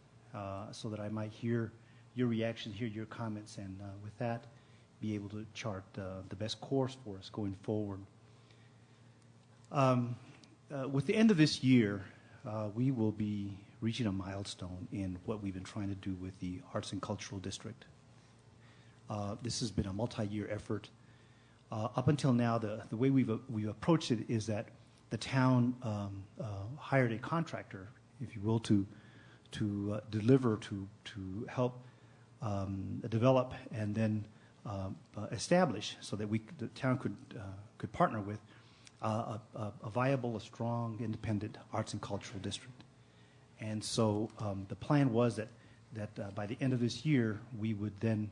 so that I might hear your reaction, hear your comments, and with that, be able to chart the best course for us going forward. With the end of this year, we will be reaching a milestone in what we've been trying to do with the Arts and Cultural District. This has been a multi-year effort. Up until now, the way we've approached it is that the town hired a contractor, if you will, to deliver, to help develop and then establish, so that the town could partner with a viable, a strong, independent arts and cultural district. And so the plan was that by the end of this year, we would then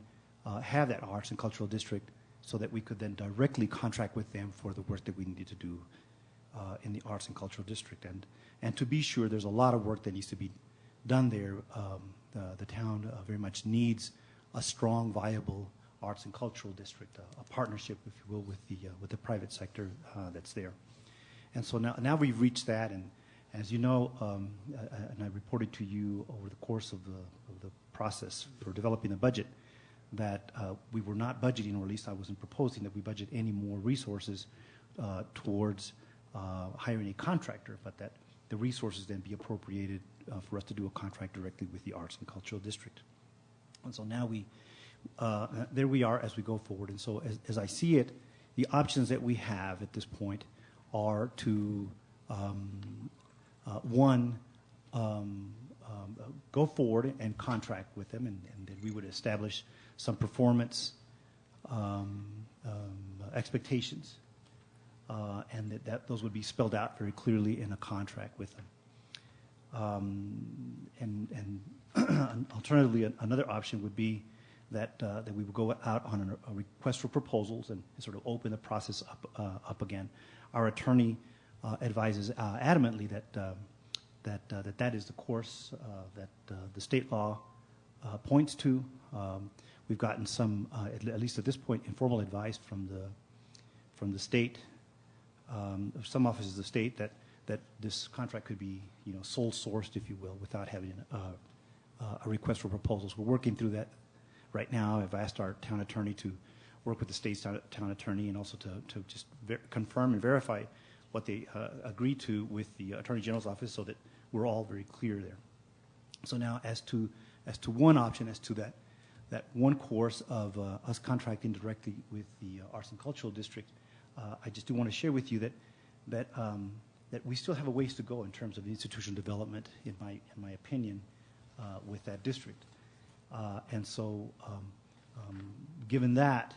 have that arts and cultural district, so that we could then directly contract with them for the work that we needed to do in the arts and cultural district. And to be sure, there's a lot of work that needs to be done there. The town very much needs a strong, viable arts and cultural district, a partnership, if you will, with the private sector that's there. And so now we've reached that, and as you know, and I reported to you over the course of the process for developing the budget, that we were not budgeting, or at least I wasn't proposing that we budget any more resources towards hiring a contractor, but that the resources then be appropriated for us to do a contract directly with the Arts and Cultural District. And so now there we are as we go forward. And so as I see it, the options that we have at this point are to, go forward and contract with them, and then we would establish some performance expectations, and that those would be spelled out very clearly in a contract with them. And alternatively, another option would be that we would go out on a request for proposals and sort of open the process up again. Our attorney advises adamantly that is the course that the state law points to. We've gotten some, at least at this point, informal advice from the state, some offices of the state, that this contract could be, sole sourced, if you will, without having a request for proposals. We're working through that right now. I've asked our town attorney to work with the state's town attorney, and also to just confirm and verify what they agreed to with the Attorney General's office, so that we're all very clear there. So now, as to one option, as to that one course of us contracting directly with the Arts and Cultural District, I just do want to share with you that we still have a ways to go in terms of institutional development, in my opinion, with that district. And so, given that,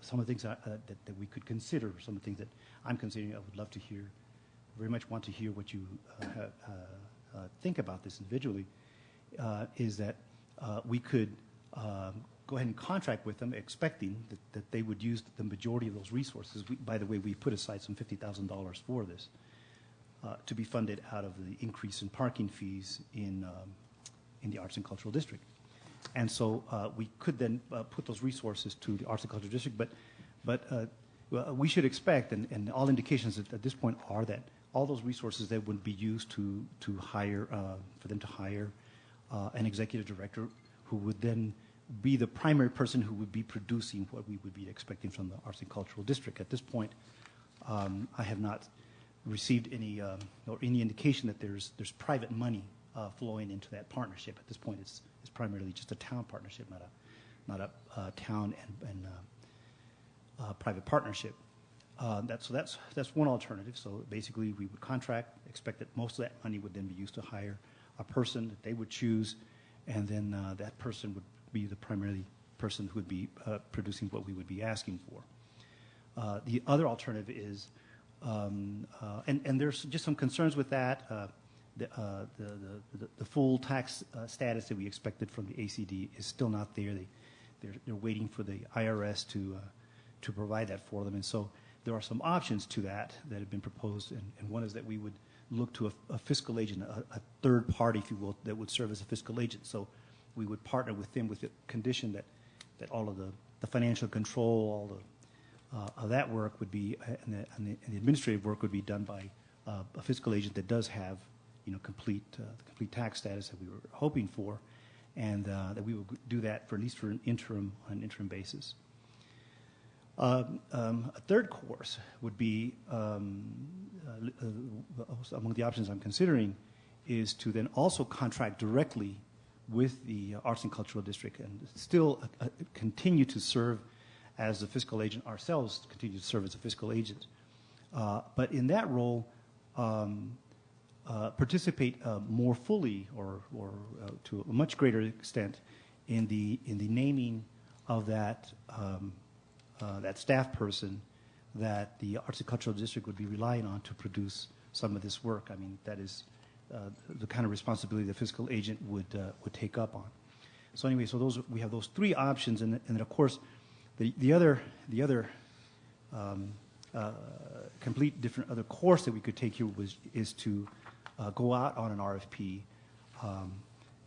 some of the things that we could consider, some of the things that I'm considering, I would love to hear, very much want to hear what you think about this individually, is that we could go ahead and contract with them, expecting that they would use the majority of those resources. By the way, we put aside some $50,000 for this, to be funded out of the increase in parking fees in the Arts and Cultural District. And so we could then put those resources to the Arts and Cultural District, but we should expect, and all indications at this point are that all those resources that would be used to hire, for them to hire an executive director who would then be the primary person who would be producing what we would be expecting from the Arts and Cultural District. At this point, I have not received any or any indication that there's private money flowing into that partnership. At this point, it's primarily just a town partnership, not a town and private partnership. That's one alternative. So basically, we would contract, expect that most of that money would then be used to hire a person that they would choose, and then that person would be the primary person who would be producing what we would be asking for. The other alternative is, and there's just some concerns with that. The full tax status that we expected from the ACD is still not there. They're waiting for the IRS to provide that for them, and so there are some options to that have been proposed, and one is that we would look to a fiscal agent, a third party, if you will, that would serve as a fiscal agent. So we would partner with them with the condition that all of the financial control, all of that work would be, and the administrative work would be done by a fiscal agent that does have, complete tax status that we were hoping for, and that we will do that for at least on an interim basis. A third course would be, among the options I'm considering, is to then also contract directly with the Arts and Cultural District and still continue to serve as a fiscal agent ourselves, continue to serve as a fiscal agent. But in that role, participate more fully or to a much greater extent in the naming of that staff person that the Arts and Cultural District would be relying on to produce some of this work. I mean, that is the kind of responsibility the fiscal agent would take up on. So anyway, so we have those three options, and then of course, the other complete different other course that we could take here is to go out on an RFP,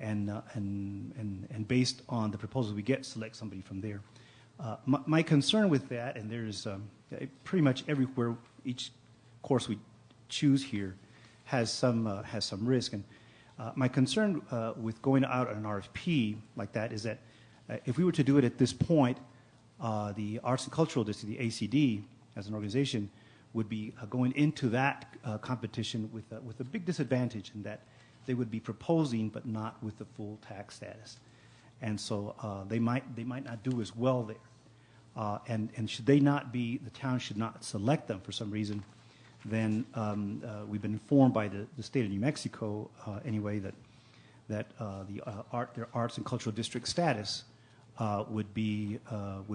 and based on the proposals we get, select somebody from there. My concern with that, and there's pretty much everywhere each course we choose here has some risk, and my concern with going out on an RFP like that is that if we were to do it at this point, the Arts and Cultural District, the ACD, as an organization, would be going into that competition with a big disadvantage in that they would be proposing but not with the full tax status, and so they might not do as well there. And should they not be, the town should not select them for some reason, then we've been informed by the state of New Mexico anyway that their Arts and Cultural District status would be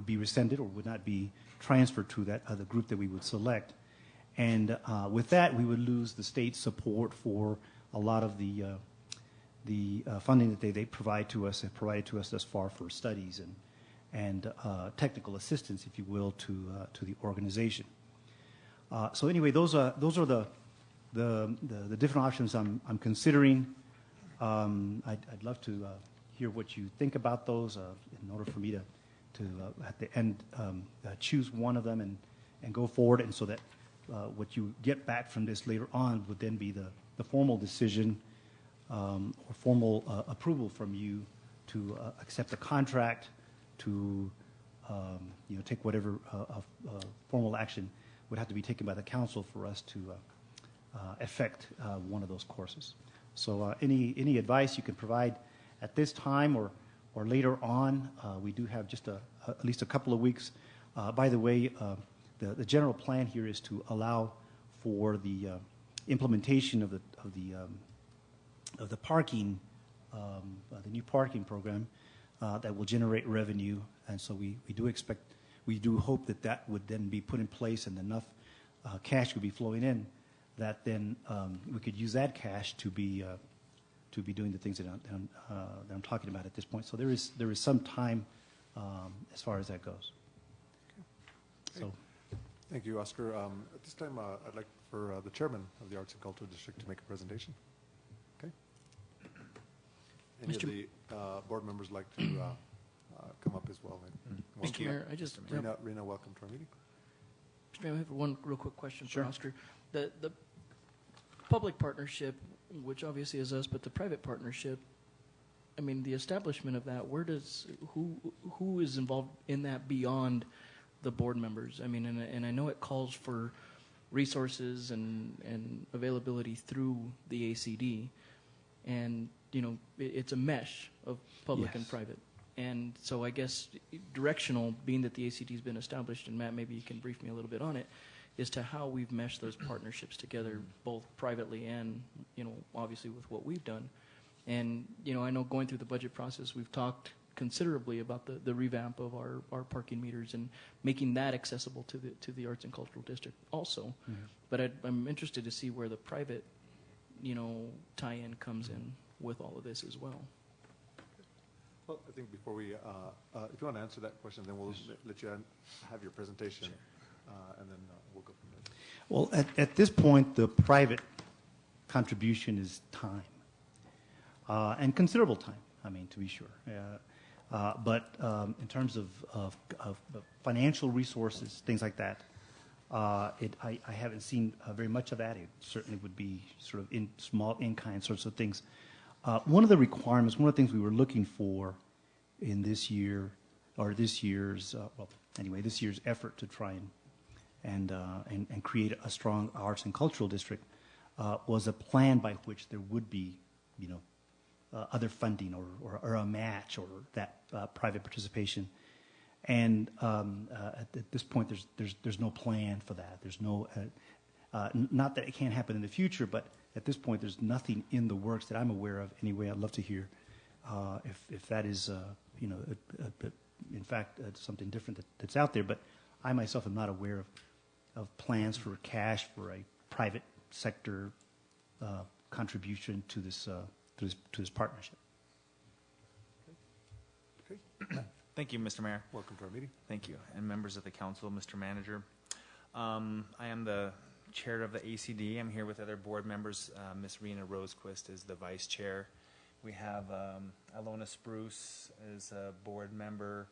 rescinded or would not be transferred to that other group that we would select. And with that, we would lose the state's support for a lot of the funding that they provide to us, have provided to us thus far for studies and technical assistance, if you will, to the organization. So anyway, those are the different options I'm considering. I'd love to hear what you think about those in order for me to at the end choose one of them and go forward, and so that what you get back from this later on would then be the formal decision or formal approval from you to accept the contract, to take whatever formal action would have to be taken by the council for us to effect one of those courses. So any advice you can provide at this time or later on, we do have just at least a couple of weeks. By the way, the general plan here is to allow for the implementation of the parking, the new parking program that will generate revenue, and so we do hope that would then be put in place and enough cash would be flowing in that then we could use that cash to be doing the things that I'm talking about at this point. So there is some time as far as that goes. So. Thank you, Oscar. At this time, I'd like for the chairman of the Arts and Cultural District to make a presentation. Okay. Any of the board members like to come up as well? Mr. Mayor, Rena, welcome to our meeting. Mr. Mayor, I have one real quick question Sure. for Oscar. The public partnership, which obviously is us, but the private partnership, I mean, the establishment of that, who is involved in that beyond the board members? I mean, and I know it calls for resources and availability through the ACD, and it's a mesh of public and private. And so I guess directional, being that the ACD has been established, and Matt, maybe you can brief me a little bit on it, as to how we've meshed those partnerships together, both privately and obviously with what we've done. And I know going through the budget process, we've talked considerably about the revamp of our parking meters and making that accessible to the Arts and Cultural District also. Mm-hmm. But I'm interested to see where the private tie-in comes in with all of this as well. Well, I think before we, if you want to answer that question, then we'll let you have your presentation, sure. And then we'll go from there. Well, at this point, the private contribution is time, and considerable time, I mean, to be sure. But in terms of financial resources, things like that, I haven't seen very much of that. It certainly would be sort of in small in-kind sorts of things. One of the requirements, one of the things we were looking for in this year, or this year's, this year's effort to try and create a strong arts and cultural district was a plan by which there would be, other funding or a match or that private participation. And at this point, there's no plan for that. There's no, not that it can't happen in the future, but at this point, there's nothing in the works that I'm aware of. Anyway, I'd love to hear if that is, in fact, something different that's out there. But I myself am not aware of plans for cash for a private sector contribution to this partnership. Okay. Thank you, Mr. Mayor. Welcome to our meeting. Thank you, and members of the council, Mr. Manager. I am the chair of the ACD. I'm here with other board members. Ms. Rena Rosequist is the vice chair. We have Alona Spruce is a board member.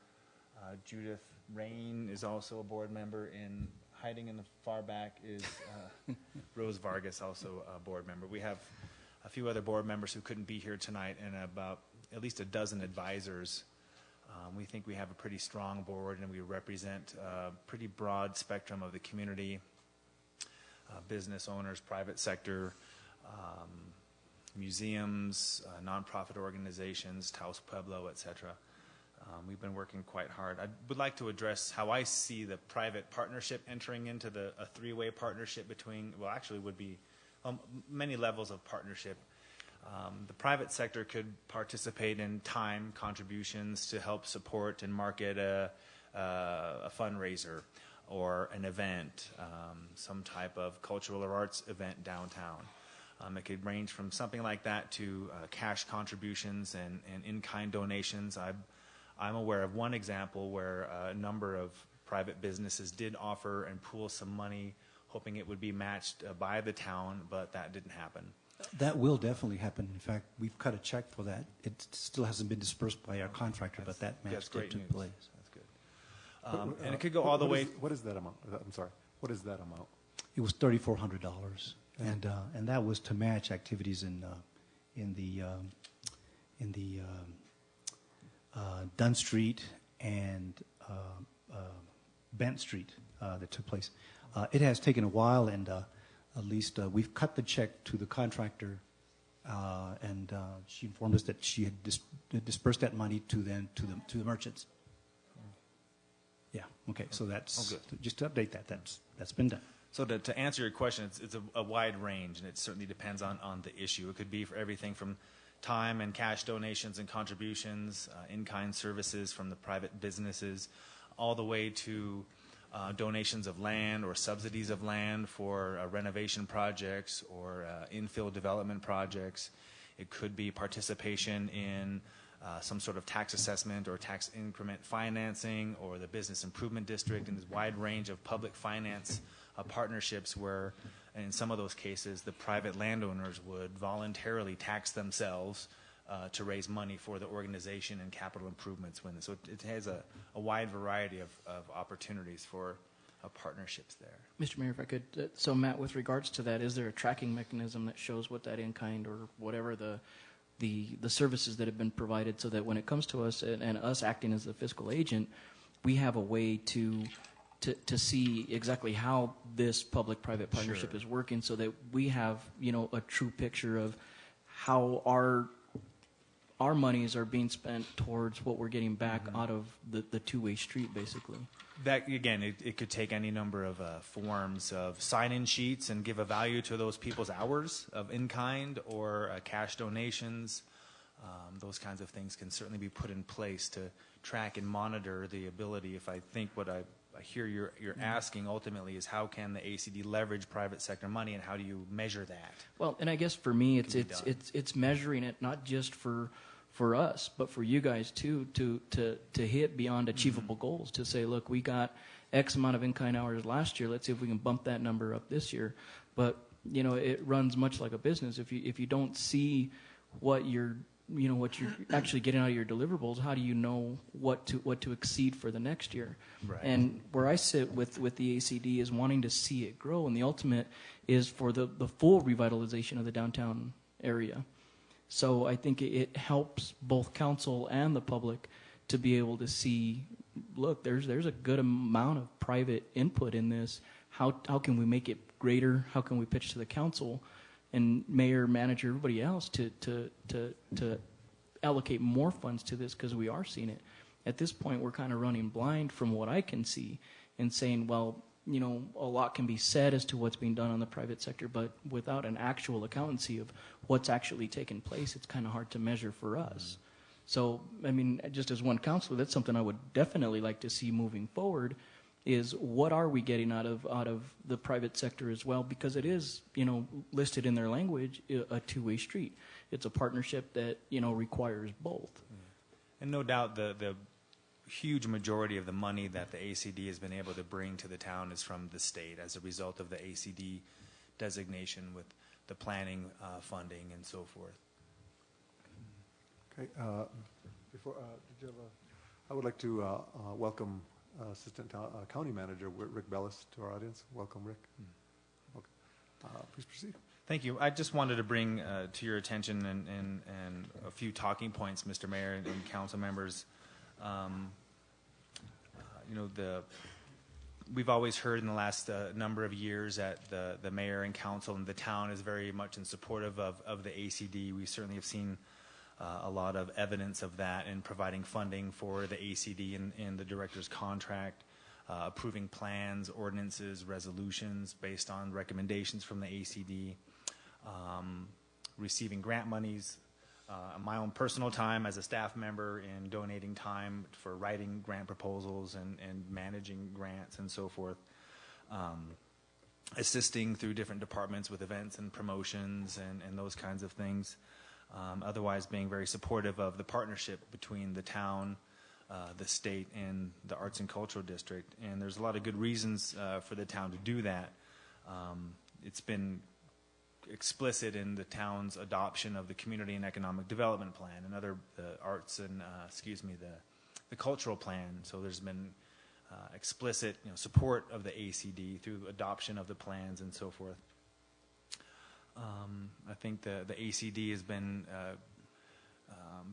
Judith Rain is also a board member. And hiding in the far back is Rose Vargas, also a board member. We have a few other board members who couldn't be here tonight, and about at least a dozen advisors. We think we have a pretty strong board, and we represent a pretty broad spectrum of the community, business owners, private sector, museums, nonprofit organizations, Taos Pueblo, etc. We've been working quite hard. I would like to address how I see the private partnership entering into a three-way partnership between, well, actually would be many levels of partnership. The private sector could participate in time contributions to help support and market a fundraiser or an event, some type of cultural or arts event downtown. It could range from something like that to cash contributions and in-kind donations. I'm aware of one example where a number of private businesses did offer and pool some money, hoping it would be matched by the town, but that didn't happen. That will definitely happen. In fact, we've cut a check for that. It still hasn't been dispersed by our contractor, but that match did took place. That's good. And it could go all the way. What is that amount? I'm sorry. What is that amount? It was $3,400, and that was to match activities in the Dunn Street and Bent Street that took place. It has taken a while, and at least we've cut the check to the contractor, and she informed us that she had dispersed that money to the merchants. Yeah. Okay. So that's just to update that. That's been done. So to answer your question, it's a wide range, and it certainly depends on the issue. It could be for everything from time and cash donations and contributions, in-kind services from the private businesses, all the way to donations of land or subsidies of land for renovation projects or infill development projects. It could be participation in some sort of tax assessment or tax increment financing or the business improvement district, and this wide range of public finance partnerships where in some of those cases the private landowners would voluntarily tax themselves to raise money for the organization and capital improvements. So it has a wide variety of opportunities for partnerships there. Mr. Mayor, if I could, so Matt, with regards to that, is there a tracking mechanism that shows what that in-kind or whatever the services that have been provided, so that when it comes to us and us acting as the fiscal agent, we have a way to see exactly how this public-private partnership is working, so that we have, a true picture of how our monies are being spent towards what we're getting back out of the two-way street, basically. That, again, it could take any number of forms of sign-in sheets and give a value to those people's hours of in-kind or cash donations. Those kinds of things can certainly be put in place to track and monitor the ability. If I think what I hear you're asking ultimately is how can the ACD leverage private sector money, and how do you measure that? Well, and I guess for me, it's measuring it not just for us, but for you guys too, to hit beyond achievable goals. To say, look, we got X amount of in-kind hours last year. Let's see if we can bump that number up this year. But it runs much like a business. If you don't see what you're actually getting out of your deliverables, how do you know what to exceed for the next year? Right. And where I sit with the ACD is wanting to see it grow, and the ultimate is for the full revitalization of the downtown area. So I think it helps both council and the public to be able to see, look, there's a good amount of private input in this. How can we make it greater? How can we pitch to the council and mayor, manager, everybody else to allocate more funds to this, because we are seeing it. At this point, we're kind of running blind from what I can see and saying, well, you know, a lot can be said as to what's being done on the private sector, but without an actual accountancy of what's actually taken place, it's kind of hard to measure for us. So, I mean, just as one counselor, that's something I would definitely like to see moving forward, is what are we getting out of the private sector as well, because it is, you know, listed in their language, a two-way street. It's a partnership that, you know, requires both. And no doubt the huge majority of the money that the ACD has been able to bring to the town is from the state as a result of the ACD designation with the planning funding and so forth. Okay. Before, I would like to welcome Assistant County Manager Rick Bellis to our audience. Welcome, Rick. Okay. Please proceed. Thank you. I just wanted to bring to your attention and a few talking points, Mr. Mayor and council members. You know, we've always heard in the last number of years that the mayor and council and the town is very much in support of the ACD. We certainly have seen a lot of evidence of that in providing funding for the ACD in the director's contract, approving plans, ordinances, resolutions based on recommendations from the ACD, receiving grant monies, my own personal time as a staff member in donating time for writing grant proposals and managing grants and so forth, assisting through different departments with events and promotions and those kinds of things. Otherwise being very supportive of the partnership between the town, the state, and the Arts and Cultural District. And there's a lot of good reasons for the town to do that. It's been explicit in the town's adoption of the Community and Economic Development Plan and other arts and, the cultural plan. So there's been explicit, you know, support of the ACD through adoption of the plans and so forth. I think the ACD has been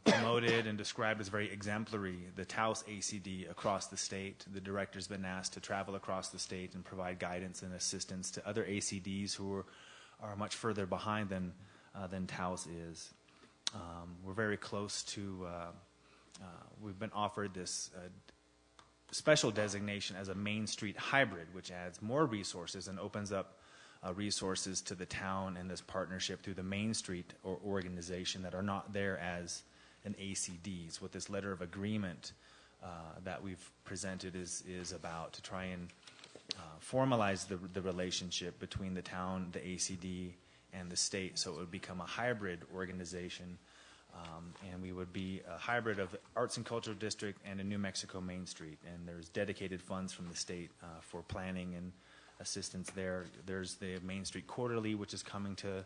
promoted and described as very exemplary. The Taos ACD across the state, the director's been asked to travel across the state and provide guidance and assistance to other ACDs who are much further behind than Taos is. We're very close to, we've been offered this special designation as a Main Street hybrid, which adds more resources and opens up resources to the town and this partnership through the Main Street organization that are not there as an ACD. So what this letter of agreement that we've presented is about, to try and formalize the relationship between the town, the ACD, and the state, so it would become a hybrid organization, and we would be a hybrid of the Arts and Cultural District and a New Mexico Main Street, and there's dedicated funds from the state for planning and assistance there. There's the Main Street Quarterly, which is coming to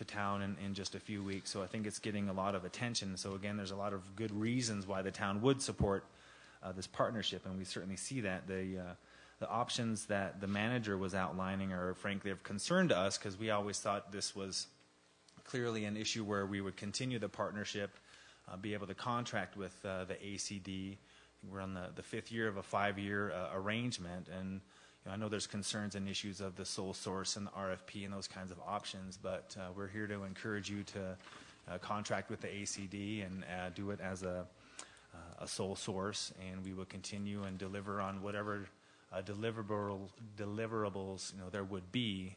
town in just a few weeks, so I think it's getting a lot of attention. So again, there's a lot of good reasons why the town would support this partnership, and we certainly see that. The options that the manager was outlining are frankly of concern to us, because we always thought this was clearly an issue where we would continue the partnership, be able to contract with the ACD. We're on the fifth year of a 5-year arrangement, and you know, I know there's concerns and issues of the sole source and the RFP and those kinds of options, but we're here to encourage you to contract with the ACD and do it as a sole source, and we will continue and deliver on whatever deliverables you know there would be,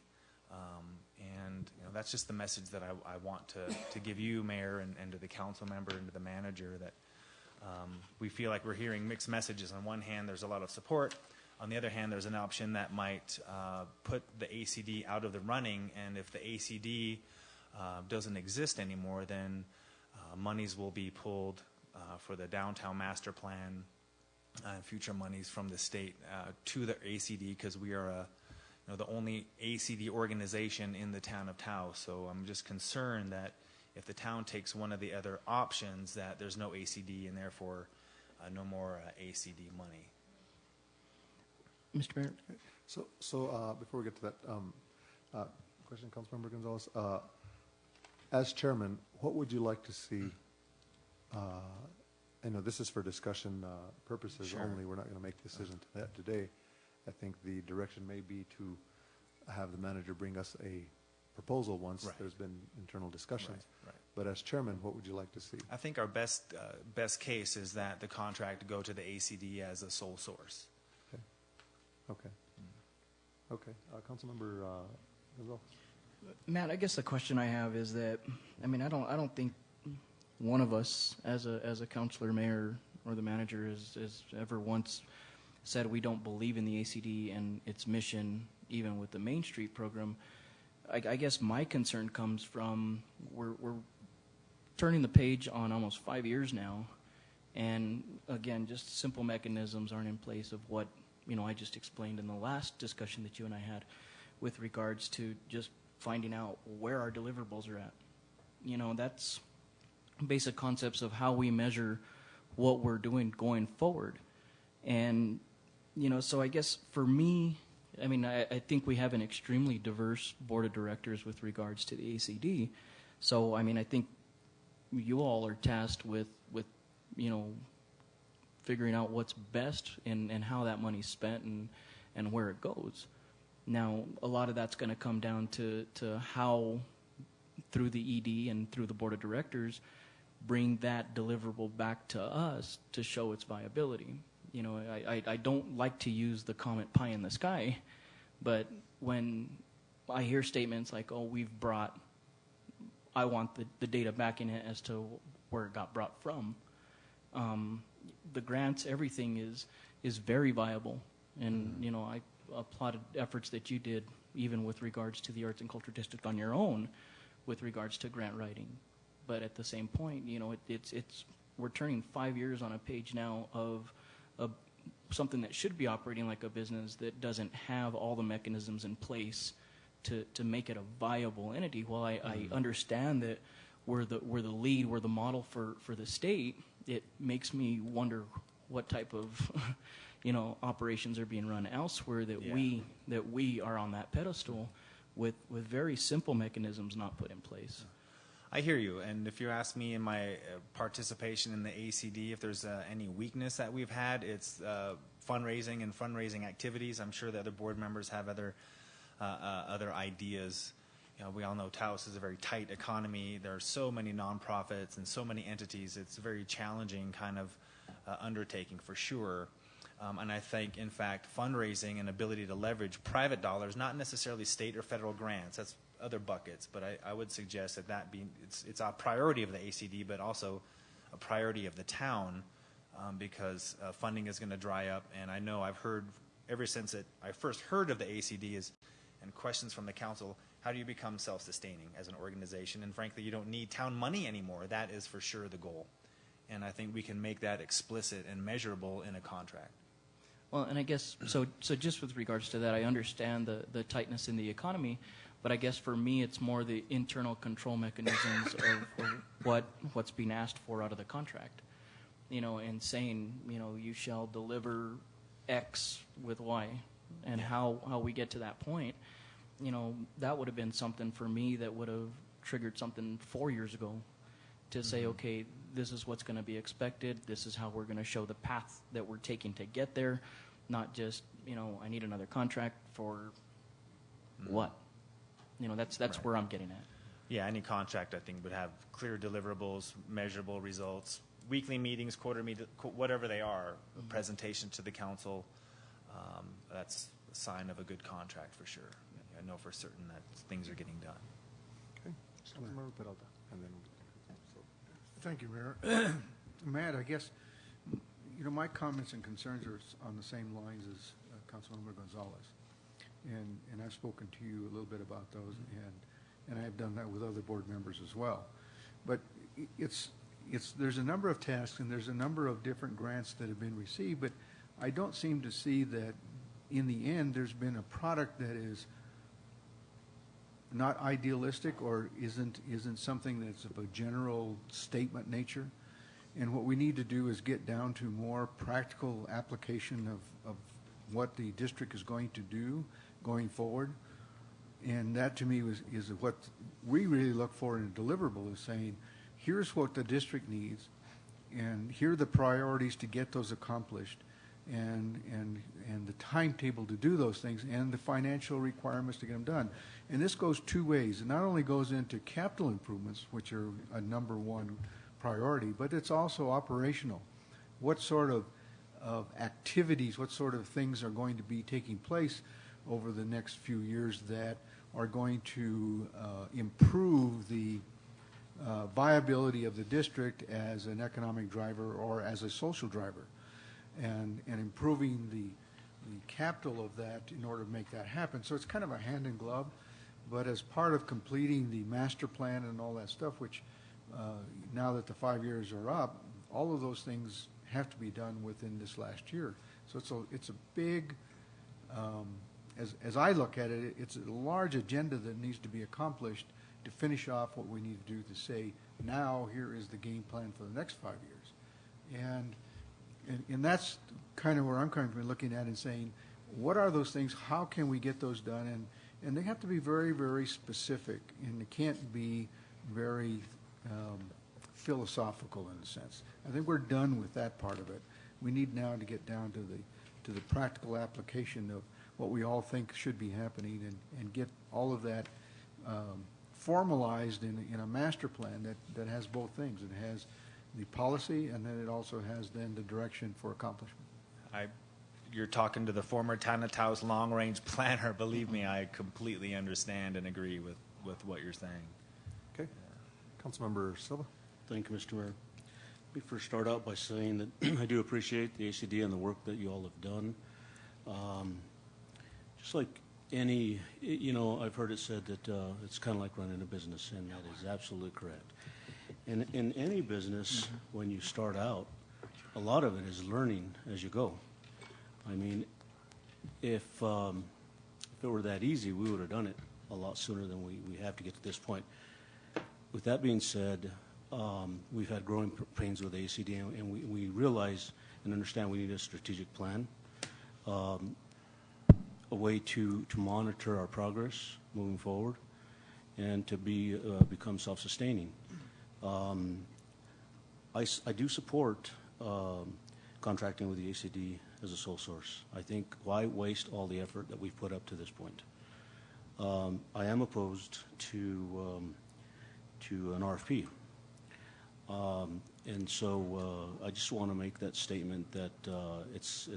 and you know that's just the message that I want to give you, Mayor, and to the council member and to the manager, that we feel like we're hearing mixed messages. On one hand, there's a lot of support. On the other hand, there's an option that might put the ACD out of the running, and if the ACD doesn't exist anymore, then monies will be pulled for the downtown master plan, future monies from the state to the ACD, because we are the only ACD organization in the town of Taos. So I'm just concerned that if the town takes one of the other options, that there's no ACD and therefore no more ACD money. Mr. Mayor? So before we get to that question, Councilmember Gonzalez, As chairman, what would you like to see? I know this is for discussion purposes Sure. only. We're not going to make a decision to that today. I think the direction may be to have the manager bring us a proposal once Right. there's been internal discussions. Right. But as chairman, what would you like to see? I think our best case is that the contract go to the ACD as a sole source. Okay. Okay. Councilmember Gonzalez. Matt, I guess the question I have is that, I mean, I don't think one of us as a councilor, mayor, or the manager has ever once said we don't believe in the ACD and its mission, even with the Main Street program. I guess my concern comes from we're turning the page on almost 5 years now, and again, just simple mechanisms aren't in place of what I just explained in the last discussion that you and I had, with regards to just finding out where our deliverables are at. That's basic concepts of how we measure what we're doing going forward. And, so I guess for me, I mean, I think we have an extremely diverse board of directors with regards to the ACD. So, I mean, I think you all are tasked with figuring out what's best and how that money's spent and where it goes. Now, a lot of that's going to come down to how, through the ED and through the board of directors, bring that deliverable back to us to show its viability. I don't like to use the comment pie in the sky, but when I hear statements like, oh, I want the data back in it as to where it got brought from. The grants, everything is very viable. And, I applauded efforts that you did, even with regards to the Arts and Culture District on your own, with regards to grant writing. But at the same point, we're turning 5 years on a page now of something that should be operating like a business that doesn't have all the mechanisms in place to make it a viable entity. While I understand that we're the lead, we're the model for the state, it makes me wonder what type of operations are being run elsewhere that we are on that pedestal with very simple mechanisms not put in place. I hear you, and if you ask me in my participation in the ACD, if there's any weakness that we've had, it's fundraising and fundraising activities. I'm sure the other board members have other ideas. We all know Taos is a very tight economy. There are so many nonprofits and so many entities. It's a very challenging kind of undertaking for sure. And I think, in fact, fundraising and ability to leverage private dollars, not necessarily state or federal grants, that's other buckets, but I would suggest that being it's a priority of the ACD, but also a priority of the town, because funding is going to dry up. And I know I've heard ever since I first heard of the ACD and questions from the council, how do you become self-sustaining as an organization? And frankly, you don't need town money anymore. That is for sure the goal. And I think we can make that explicit and measurable in a contract. Well, and I guess, so just with regards to that, I understand the tightness in the economy, but I guess for me it's more the internal control mechanisms of what's being asked for out of the contract. And saying, you shall deliver X with Y, and how we get to that point, that would have been something for me that would have triggered something 4 years ago to say, okay, this is what's going to be expected. This is how we're going to show the path that we're taking to get there, not just, I need another contract for what? That's Right. where I'm getting at. Yeah, any contract, I think, would have clear deliverables, measurable results, weekly meetings, quarter meetings, whatever they are, a presentation to the council. That's a sign of a good contract for sure. I know for certain that things are getting done. Okay. Councilmember Peralta, and then Thank you, Mayor. Matt, I guess, my comments and concerns are on the same lines as Councilmember Gonzalez. And I've spoken to you a little bit about those, and I've done that with other board members as well. But there's a number of tasks and there's a number of different grants that have been received, but I don't seem to see that in the end there's been a product that is not idealistic or isn't something that's of a general statement nature. And what we need to do is get down to more practical application of what the district is going to do going forward. And that to me is what we really look for in a deliverable, is saying, here's what the district needs, and here are the priorities to get those accomplished, and the timetable to do those things, and the financial requirements to get them done. And this goes two ways. It not only goes into capital improvements, which are a number one priority, but it's also operational. What sort of activities, what sort of things are going to be taking place over the next few years that are going to improve the viability of the district as an economic driver or as a social driver, and improving the capital of that in order to make that happen. So it's kind of a hand in glove, but as part of completing the master plan and all that stuff, which now that the 5 years are up, all of those things have to be done within this last year. So it's a big, as I look at it, it's a large agenda that needs to be accomplished to finish off what we need to do to say, now here is the game plan for the next 5 years. And that's kind of where I'm coming from, looking at and saying, what are those things? How can we get those done? And they have to be very, very specific, and they can't be very philosophical in a sense. I think we're done with that part of it. We need now to get down to the practical application of what we all think should be happening, and get all of that formalized in a master plan that has both things. It has the policy, and then it also has then the direction for accomplishment. You're talking to the former Town of Taos long-range planner. Believe me, I completely understand and agree with what you're saying. Okay. Councilmember Silva. Thank you, Mr. Mayor. Let me first start out by saying that I do appreciate the ACD and the work that you all have done. Just like any, I've heard it said that it's kind of like running a business, and that is absolutely correct. And in any business, when you start out, a lot of it is learning as you go. I mean, if it were that easy, we would have done it a lot sooner than we have to get to this point. With that being said, we've had growing pains with ACD, and we realize and understand we need a strategic plan, a way to monitor our progress moving forward, and to become self-sustaining. I do support contracting with the ACD as a sole source. I think, why waste all the effort that we've put up to this point? I am opposed to an RFP. And so I just want to make that statement that it's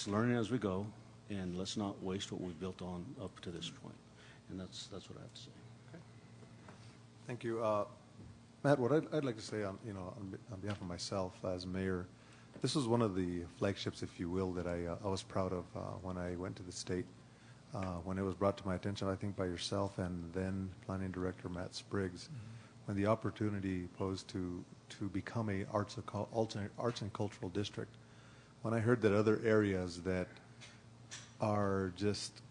learning as we go, and let's not waste what we've built on up to this point. And that's what I have to say. Okay. Thank you. Matt, what I'd like to say on behalf of myself as mayor, this was one of the flagships, if you will, that I was proud of when I went to the state. When it was brought to my attention, I think by yourself and then Planning Director Matt Spriggs, when the opportunity posed to become a arts and cultural district. When I heard that other areas that are just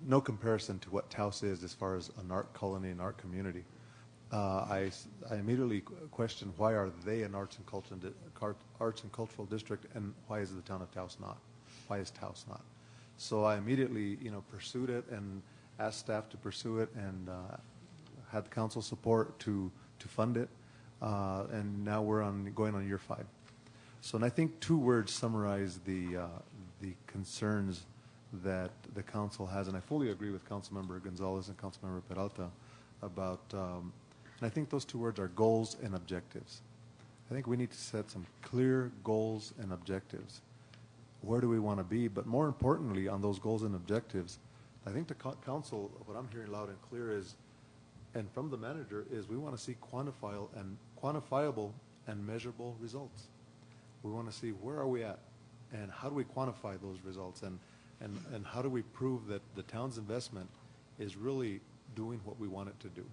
no comparison to what Taos is as far as an art colony and art community, I immediately questioned, why are they an arts and cultural district, and why is the town of Taos not? Why is Taos not? So I immediately, pursued it and asked staff to pursue it, and had council support to fund it, and now we're going on year 5. So, and I think 2 words summarize the concerns that the council has, and I fully agree with Councilmember Gonzalez and Councilmember Peralta about. And I think those 2 words are goals and objectives. I think we need to set some clear goals and objectives. Where do we want to be? But more importantly, on those goals and objectives, I think the council, what I'm hearing loud and clear is, and from the manager, is we want to see quantifiable and measurable results. We want to see, where are we at, and how do we quantify those results, and how do we prove that the town's investment is really doing what we want it to do.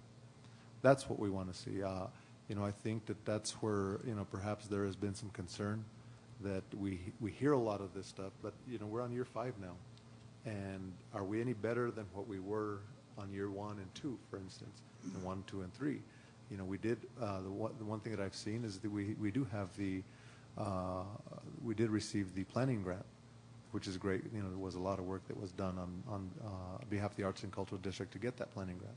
That's what we want to see. I think that's where, perhaps there has been some concern that we hear a lot of this stuff, but, we're on year 5 now. And are we any better than what we were on year 1 and 2, for instance, and 1, 2, and 3? We did, the one thing that I've seen is that we do have we did receive the planning grant which is great. You know, there was a lot of work that was done on behalf of the Arts and Cultural District to get that planning grant.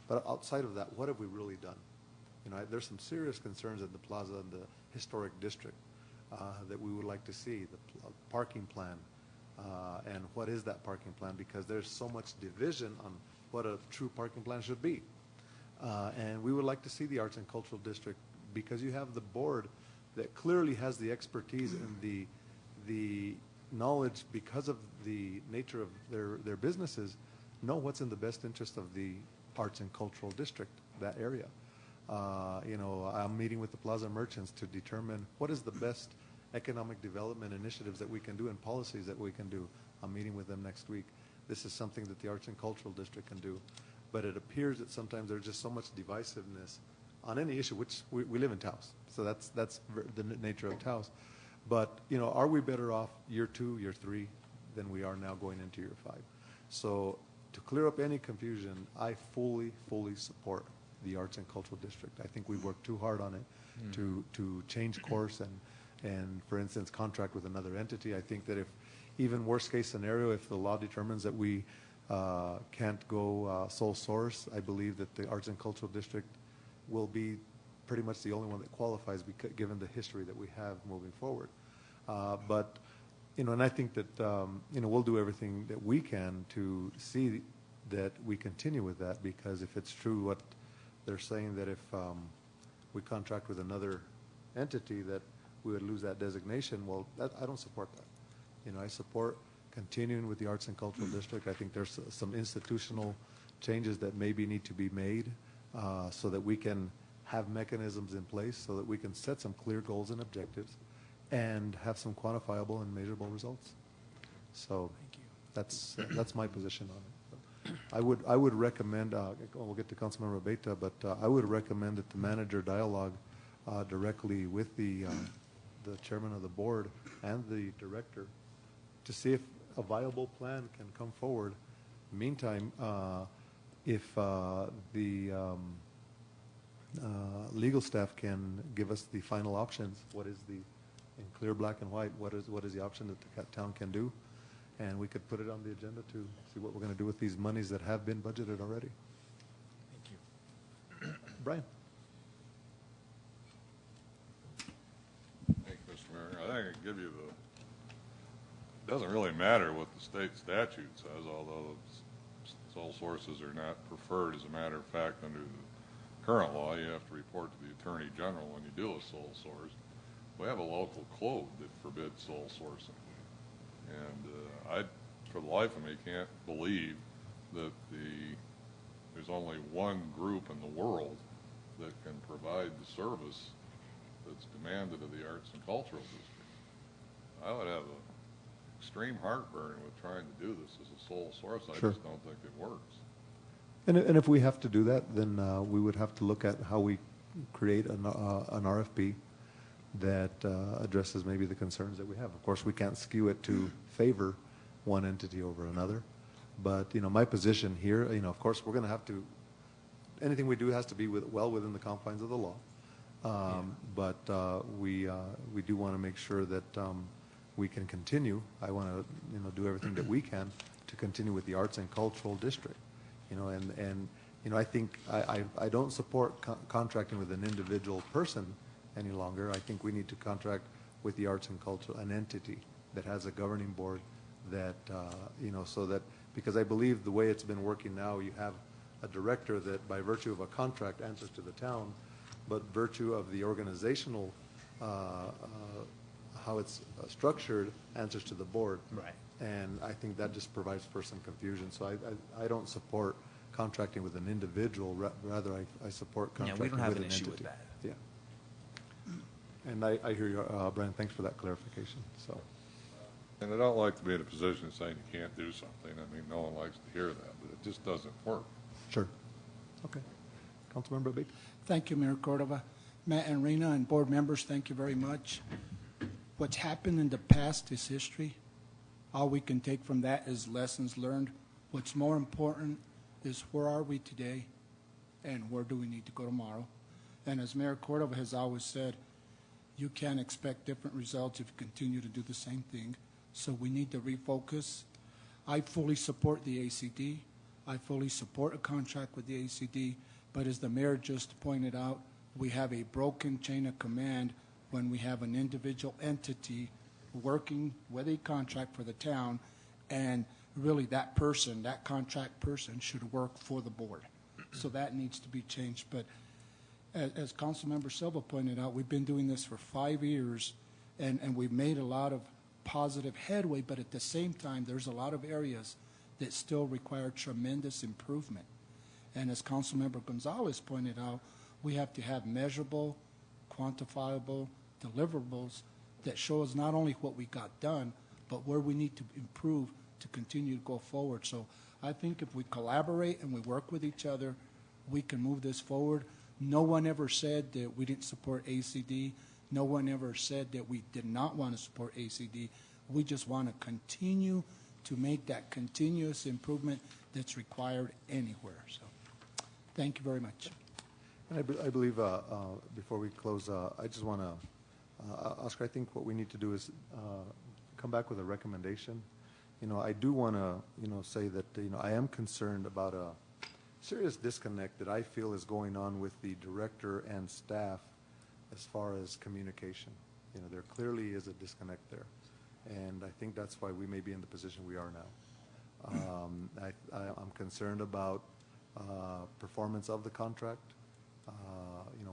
But outside of that, what have we really done? You know, there's some serious concerns at the plaza and the historic district that we would like to see, the parking plan, and what is that parking plan, because there's so much division on what a true parking plan should be. And we would like to see the Arts and Cultural District, because you have the board that clearly has the expertise and the knowledge, because of the nature of their businesses, know what's in the best interest of the Arts and Cultural District, that area. You know, I'm meeting with the plaza merchants to determine what is the best economic development initiatives that we can do and policies that we can do. I'm meeting with them next week. This is something that the Arts and Cultural District can do. But it appears that sometimes there's just so much divisiveness on any issue, which we live in Taos. So that's the nature of Taos. But, you know, are we better off year 2, year 3 than we are now going into year 5? So to clear up any confusion, I fully support the Arts and Cultural District. I think we've worked too hard on it to change course and, for instance, contract with another entity. I think that if, even worst case scenario, if the law determines that we can't go sole source, I believe that the Arts and Cultural District will be pretty much the only one that qualifies, given the history that we have moving forward. But, you know, and I think that, you know, we'll do everything that we can to see that we continue with that, because if it's true what they're saying, that if we contract with another entity that we would lose that designation, well, I don't support that. You know, I support continuing with the Arts and Cultural District. I think there's some institutional changes that maybe need to be made so that we can have mechanisms in place so that we can set some clear goals and objectives and have some quantifiable and measurable results. So that's my position on it. I would recommend, we'll get to Councilmember Beta, but I would recommend that the manager dialogue directly with the chairman of the board and the director to see if a viable plan can come forward. Meantime, if the legal staff can give us the final options, what is the, in clear black and white, what is the option that the town can do, and we could put it on the agenda to see what we're going to do with these monies that have been budgeted already. Thank you. Brian. Thank you, Mr. Mayor. I think I can give you it doesn't really matter what the state statute says, although sole sources are not preferred. As a matter of fact, under the current law, you have to report to the Attorney General when you do a sole source. We have a local code that forbids sole sourcing. And I, for the life of me, can't believe that there's only one group in the world that can provide the service that's demanded of the Arts and Cultural District. I would have an extreme heartburn with trying to do this as a sole source. I Sure. just don't think it works. And if we have to do that, then we would have to look at how we create an RFP that addresses maybe the concerns that we have. Of course, we can't skew it to favor one entity over another. But, you know, my position here, you know, of course, we're going to have to, anything we do has to be well within the confines of the law. But we do want to make sure that we can continue. I want to, you know, do everything that we can to continue with the Arts and Cultural District. You know, and you know, I think I don't support contracting with an individual person any longer. I think we need to contract with the Arts and Culture, an entity that has a governing board that, you know, so that, because I believe the way it's been working now, you have a director that by virtue of a contract answers to the town, but virtue of the organizational, how it's structured, answers to the board. Right. And I think that just provides for some confusion. So I don't support contracting with an individual. Rather, I support contracting with an entity. Yeah, we don't have an issue with that. Yeah. And I hear you, Brian. Thanks for that clarification. So. And I don't like to be in a position of saying you can't do something. I mean, no one likes to hear that, but it just doesn't work. Sure. Okay. Councilmember Baker. Thank you, Mayor Cordova. Matt and Rena and board members, thank you very much. What's happened in the past is history. All we can take from that is lessons learned. What's more important is where are we today and where do we need to go tomorrow? And as Mayor Cordova has always said, you can't expect different results if you continue to do the same thing. So we need to refocus. I fully support the ACD. I fully support a contract with the ACD, but as the mayor just pointed out, we have a broken chain of command when we have an individual entity working with a contract for the town, and really that person, that contract person, should work for the board. So that needs to be changed. But as Councilmember Silva pointed out, we've been doing this for 5 years, and we've made a lot of positive headway, but at the same time, there's a lot of areas that still require tremendous improvement. And as Councilmember Gonzalez pointed out, we have to have measurable, quantifiable deliverables that show us not only what we got done, but where we need to improve to continue to go forward. So I think if we collaborate and we work with each other, we can move this forward. No one ever said that we didn't support ACD. No one ever said that we did not want to support ACD. We just want to continue to make that continuous improvement that's required anywhere. So thank you very much. And I believe, before we close, I just want to, Oscar, I think what we need to do is come back with a recommendation. You know, I do want to, say that, I am concerned about a serious disconnect that I feel is going on with the director and staff as far as communication. There clearly is a disconnect there. And I think that's why we may be in the position we are now. I'm concerned about performance of the contract.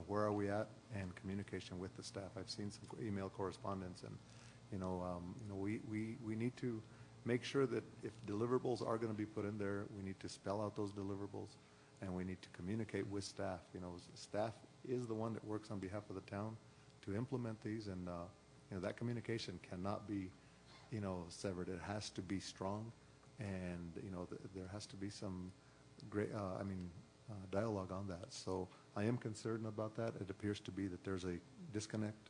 Where are we at, and communication with the staff. I've seen some email correspondence, and we need to make sure that if deliverables are going to be put in there, we need to spell out those deliverables, and we need to communicate with staff. Staff is the one that works on behalf of the town to implement these, and that communication cannot be severed. It has to be strong, and there has to be some great dialogue on that. So I am concerned about that. It appears to be that there's a disconnect.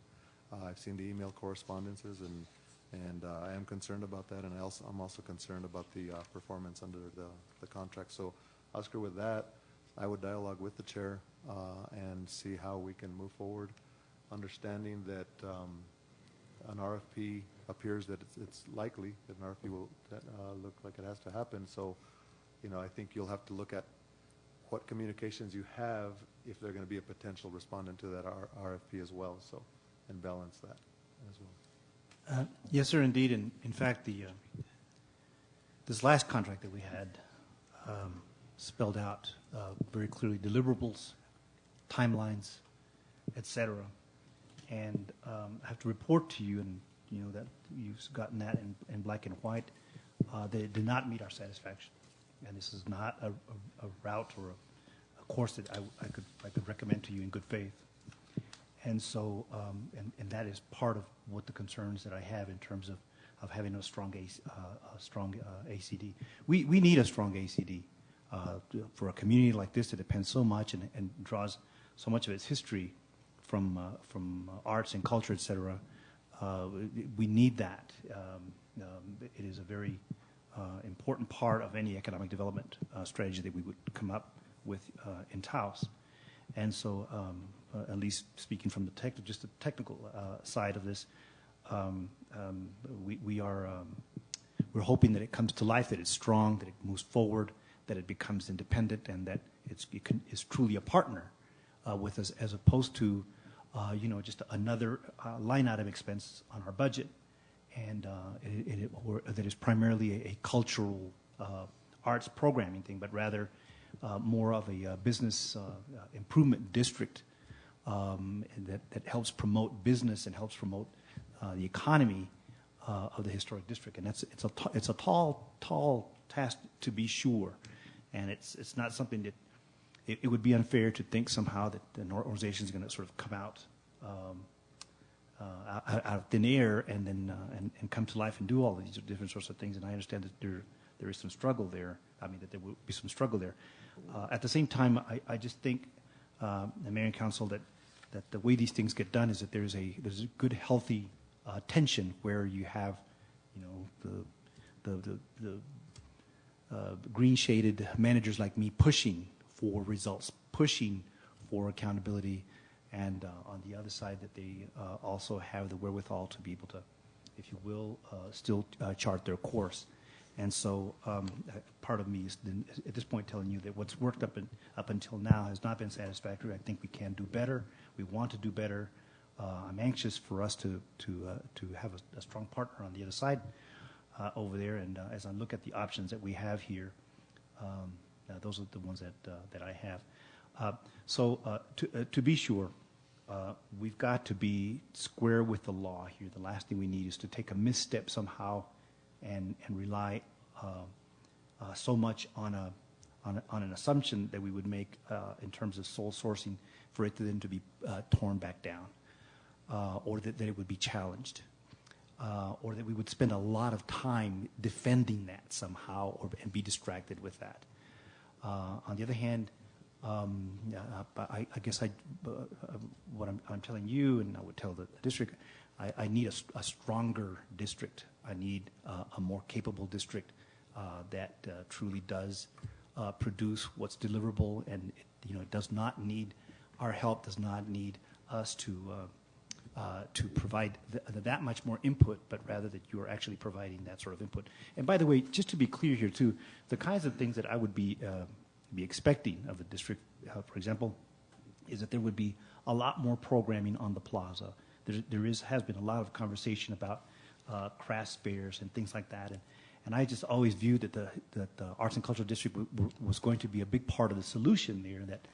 I've seen the email correspondences, and I am concerned about that, and I'm also concerned about the performance under the contract. So, Oscar, with that, I would dialogue with the chair and see how we can move forward, understanding that an RFP appears that it's likely that an RFP will look like it has to happen. So, I think you'll have to look at what communications you have if they're going to be a potential respondent to that RFP as well, so, and balance that as well. Yes, sir, indeed. And in fact, this last contract that we had spelled out very clearly deliverables, timelines, et cetera. And I have to report to you, and that you've gotten that in black and white, that it did not meet our satisfaction. And this is not a route or a course that I could recommend to you in good faith. And so, and that is part of what the concerns that I have in terms of having a strong ACD. We need a strong ACD for a community like this that depends so much and draws so much of its history from arts and culture, et cetera. We need that. It is a very important part of any economic development strategy that we would come up with in Taos. And so, at least speaking from the just the technical side of this, we're hoping that it comes to life, that it's strong, that it moves forward, that it becomes independent, and that it is truly a partner with us, as opposed to just another line item expense on our budget, and that is primarily a cultural arts programming thing, but rather more of a business improvement district that helps promote business and helps promote the economy of the historic district. And it's a tall task, to be sure, and it's not something that it would be unfair to think somehow that an organization is going to sort of come out of thin air and then and come to life and do all of these different sorts of things. And I understand that there is some struggle there. I mean, that there will be some struggle there. At the same time, I just think, the Mayor and Council, that the way these things get done is that there's a good, healthy tension where you have, the green shaded managers like me pushing for results, pushing for accountability, and on the other side that they also have the wherewithal to be able if you will, still chart their course. And so part of me is at this point telling you that what's worked up until now has not been satisfactory. I think we can do better. We want to do better. I'm anxious for us to have a strong partner on the other side over there. And as I look at the options that we have here, those are the ones that I have. To be sure, we've got to be square with the law here. The last thing we need is to take a misstep somehow and rely so much on an assumption that we would make in terms of sole sourcing for it to then to be torn back down, or that it would be challenged, or that we would spend a lot of time defending that somehow and be distracted with that. On the other hand, I guess what I'm telling you, and I would tell the district, I need a stronger district. I need a more capable district that truly does produce what's deliverable, and it does not need our help. Does not need us to provide that much more input, but rather that you are actually providing that sort of input. And by the way, just to be clear here too, the kinds of things that I would be expecting of the district, for example, is that there would be a lot more programming on the plaza. Has been a lot of conversation about craft fairs and things like that, and I just always viewed that the Arts and Cultural District was going to be a big part of the solution there. That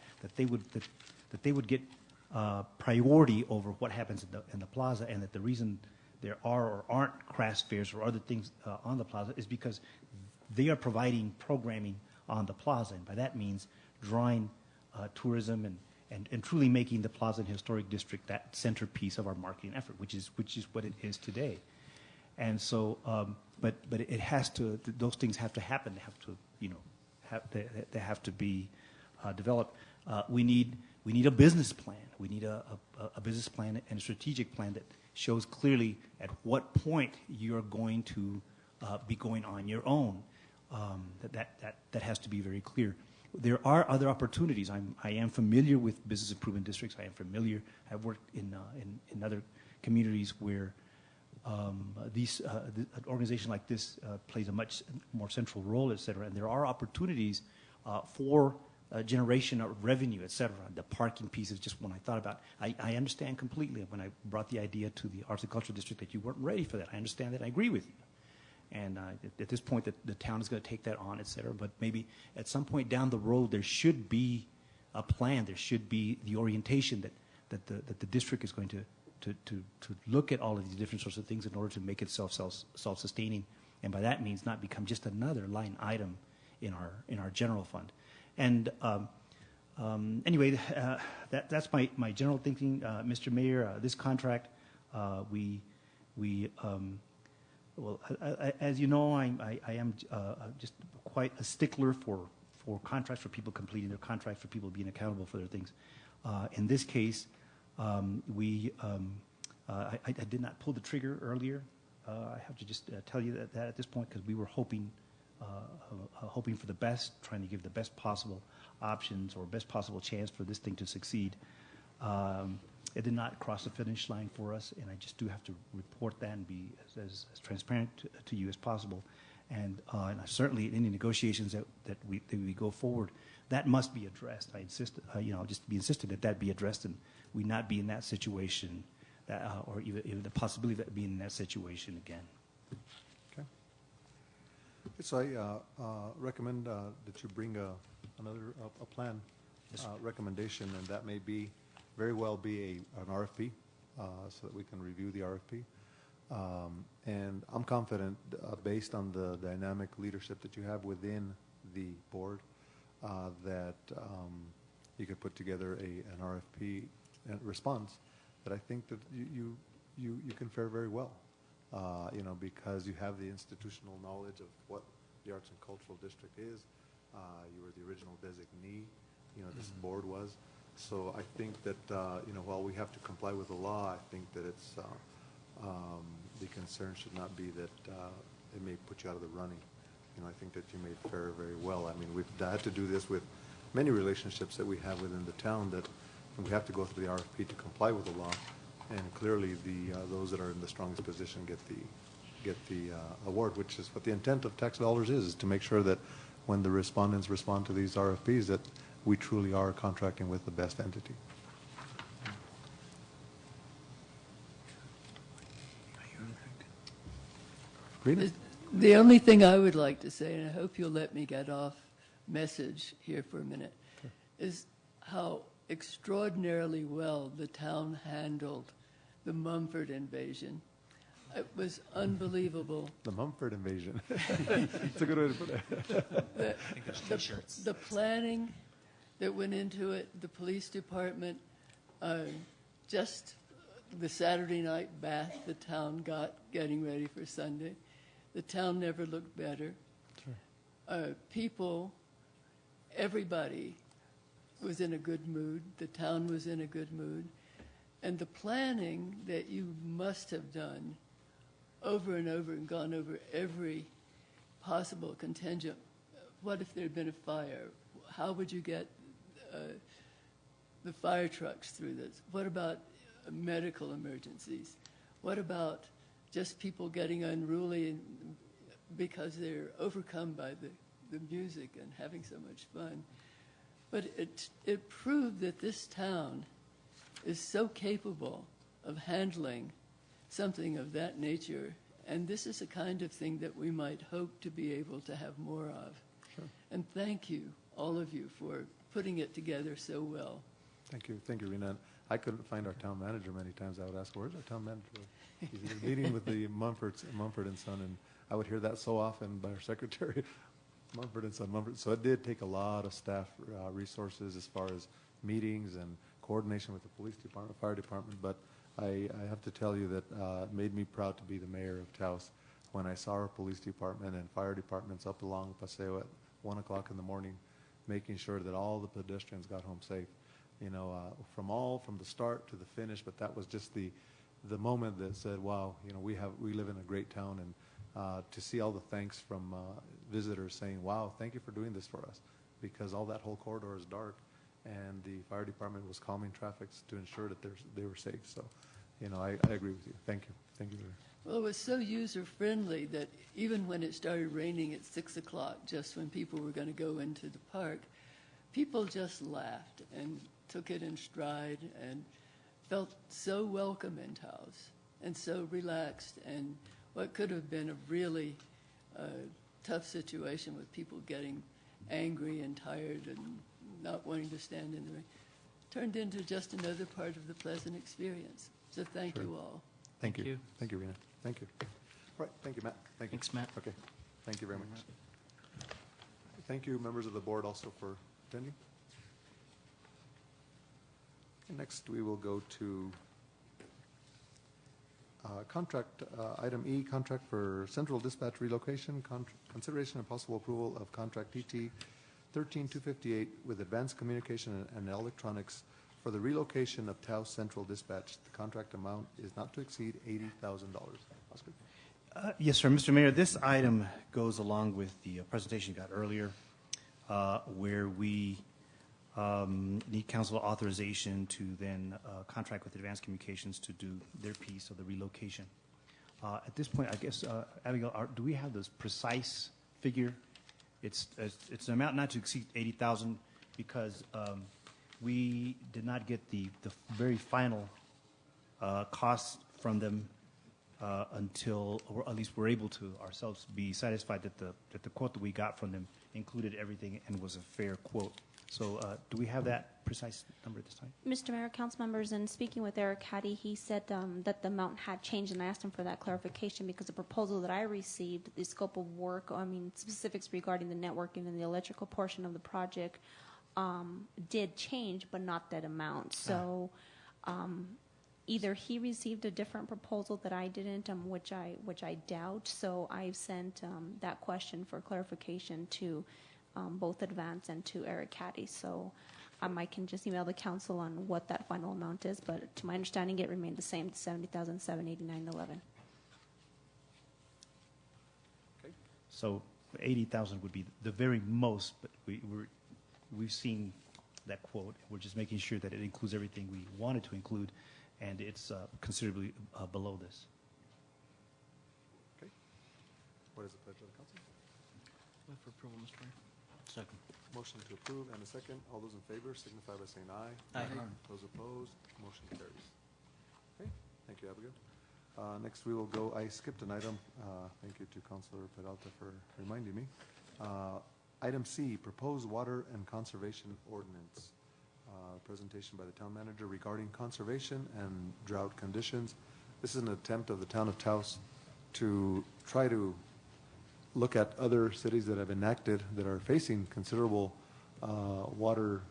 they would get priority over what happens in the plaza, and that the reason there are or aren't craft fairs or other things on the plaza is because they are providing programming on the plaza, and by that means drawing tourism and truly making the Plaza and Historic District that centerpiece of our marketing effort, which is what it is today. And so, but it has to; those things have to happen. They have to be developed. We need a business plan. We need a business plan and a strategic plan that shows clearly at what point you're going to be going on your own. That has to be very clear. There are other opportunities. I am familiar with business improvement districts. I am familiar. I've worked in other communities where an organization like this plays a much more central role, et cetera. And there are opportunities for generation of revenue, et cetera. The parking piece is just one I thought about. I understand completely when I brought the idea to the Arts and Cultural District that you weren't ready for that. I understand that. I agree with you. And at this point, the town is going to take that on, et cetera. But maybe at some point down the road, there should be a plan. There should be the orientation that the district is going to look at all of these different sorts of things in order to make itself self-sustaining, and by that means not become just another line item in our general fund. And anyway, that's my general thinking, Mr. Mayor. This contract, well, as you know, I am just quite a stickler for contracts, for people completing their contracts, for people being accountable for their things. In this case, I did not pull the trigger earlier. I have to just tell you that at this point, because we were hoping for the best, trying to give the best possible options or best possible chance for this thing to succeed. It did not cross the finish line for us, and I just do have to report that and be as transparent to you as possible. And certainly in any negotiations that we go forward, that must be addressed. I insist, just be insisted that be addressed, and we not be in that situation, or even the possibility of being in that situation again. Okay. So I recommend that you bring another plan recommendation, and that may very well be an RFP, so that we can review the RFP. And I'm confident, based on the dynamic leadership that you have within the board, that you could put together an RFP response that I think that you can fare very well, because you have the institutional knowledge of what the Arts and Cultural District is. You were the original designee, this board was. So I think that, while we have to comply with the law, I think that it's, the concern should not be that it may put you out of the running. I think that you may fare very well. I mean, we've had to do this with many relationships that we have within the town, that we have to go through the RFP to comply with the law. And clearly, those that are in the strongest position get the award, which is what the intent of tax dollars is to make sure that when the respondents respond to these RFPs, that we truly are contracting with the best entity. Rita? The only thing I would like to say, and I hope you'll let me get off message here for a minute, is how extraordinarily well the town handled the Mumford invasion. It was unbelievable. The Mumford invasion. It's a good way to put it. The planning that went into it, the police department, just the Saturday night bath the town got getting ready for Sunday. The town never looked better. Sure. People, everybody was in a good mood. The town was in a good mood. And the planning that you must have done over and over and gone over every possible contingent. What if there had been a fire? How would you get the fire trucks through this? What about medical emergencies? What about just people getting unruly because they're overcome by the music and having so much fun? But it proved that this town is so capable of handling something of that nature, and this is the kind of thing that we might hope to be able to have more of. Sure. And thank you, all of you, for putting it together so well. Thank you, Rena. I couldn't find our town manager many times. I would ask, "Where's our town manager?" He's meeting with the Mumford and Son, and I would hear that so often by our secretary, Mumford and Son, Mumford. So it did take a lot of staff resources as far as meetings and coordination with the police department, fire department. But I have to tell you that it made me proud to be the mayor of Taos when I saw our police department and fire departments up along Paseo at 1 o'clock in the morning, making sure that all the pedestrians got home safe. You know, from the start to the finish. But that was just the moment that said, "Wow, you know, we live in a great town." And to see all the thanks from visitors saying, "Wow, thank you for doing this for us," because all that whole corridor is dark, and the fire department was calming traffic to ensure that they were safe. So, you know, I agree with you. Thank you. Thank you. Well, it was so user-friendly that even when it started raining at 6 o'clock, just when people were going to go into the park, people just laughed and took it in stride and felt so welcome in Taos and so relaxed. And what could have been a really tough situation with people getting angry and tired and not wanting to stand in the rain turned into just another part of the pleasant experience. So thank you all. Thank you. Thank you, Rena. Thank you. All right. Thank you, Matt. Thank you. Thanks, Matt. Okay. Thank you very much. Thank you, members of the board, also for attending. Next, we will go to contract, item E, contract for central dispatch relocation, consideration and possible approval of contract TT 13258 with Advanced Communication and Electronics for the relocation of Taos Central Dispatch. The contract amount is not to exceed $80,000. Oscar? Yes, sir. Mr. Mayor, this item goes along with the presentation you got earlier, where we need council authorization to then contract with Advanced Communications to do their piece of the relocation. At this point, I guess, Abigail, do we have this precise figure? It's an amount not to exceed $80,000 because we did not get the very final costs from them until, or at least we're able to ourselves be satisfied that the quote that we got from them included everything and was a fair quote. So do we have that precise number at this time? Mr. Mayor, council members, in speaking with Eric Caddy, he said that the amount had changed, and I asked him for that clarification because the proposal that I received, the scope of work, I mean, specifics regarding the networking and the electrical portion of the project did change, but not that amount. So either he received a different proposal that I didn't, which I doubt. So I've sent that question for clarification to both Advance and to Eric Caddy. So I can just email the council on what that final amount is, but to my understanding, it remained the same, $70,789.11. Okay. So 80,000 would be the very most, but we've seen that quote. We're just making sure that it includes everything we wanted to include, and it's considerably below this. Okay. What is the pleasure of the council? Move for approval, Mr. Mayor. Second. Motion to approve and a second. All those in favor signify by saying aye. Aye. Those opposed, motion carries. Okay, thank you, Abigail. Next, we will go, I skipped an item. Thank you to Councilor Peralta for reminding me. Item C, proposed water and conservation ordinance. Presentation by the town manager regarding conservation and drought conditions. This is an attempt of the town of Taos to try to look at other cities that have enacted, that are facing considerable water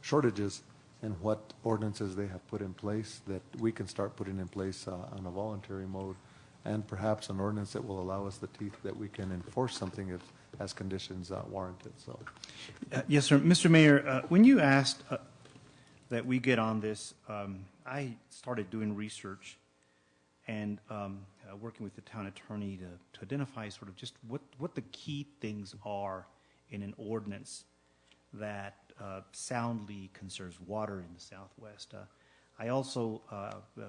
shortages, and what ordinances they have put in place that we can start putting in place on a voluntary mode, and perhaps an ordinance that will allow us the teeth that we can enforce something if, as conditions warranted. So, yes, sir. Mr. Mayor, when you asked that we get on this, I started doing research and working with the town attorney to identify sort of just what the key things are in an ordinance that soundly conserves water in the Southwest. I also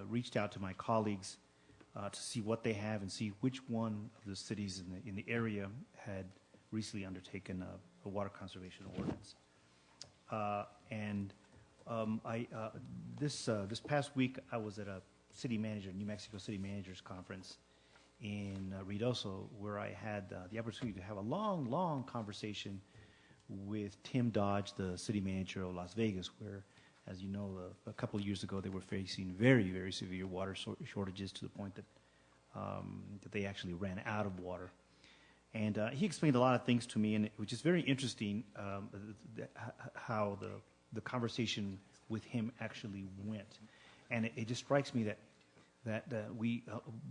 reached out to my colleagues to see what they have and see which one of the cities in the area had recently undertaken a water conservation ordinance. This past week, I was at a New Mexico City Managers Conference in Ruidoso, where I had the opportunity to have a long conversation with Tim Dodge, the city manager of Las Vegas, where, as you know, a couple of years ago, they were facing very severe water shortages to the point that they actually ran out of water. And he explained a lot of things to me, and which is very interesting how the conversation with him actually went. And it just strikes me that we,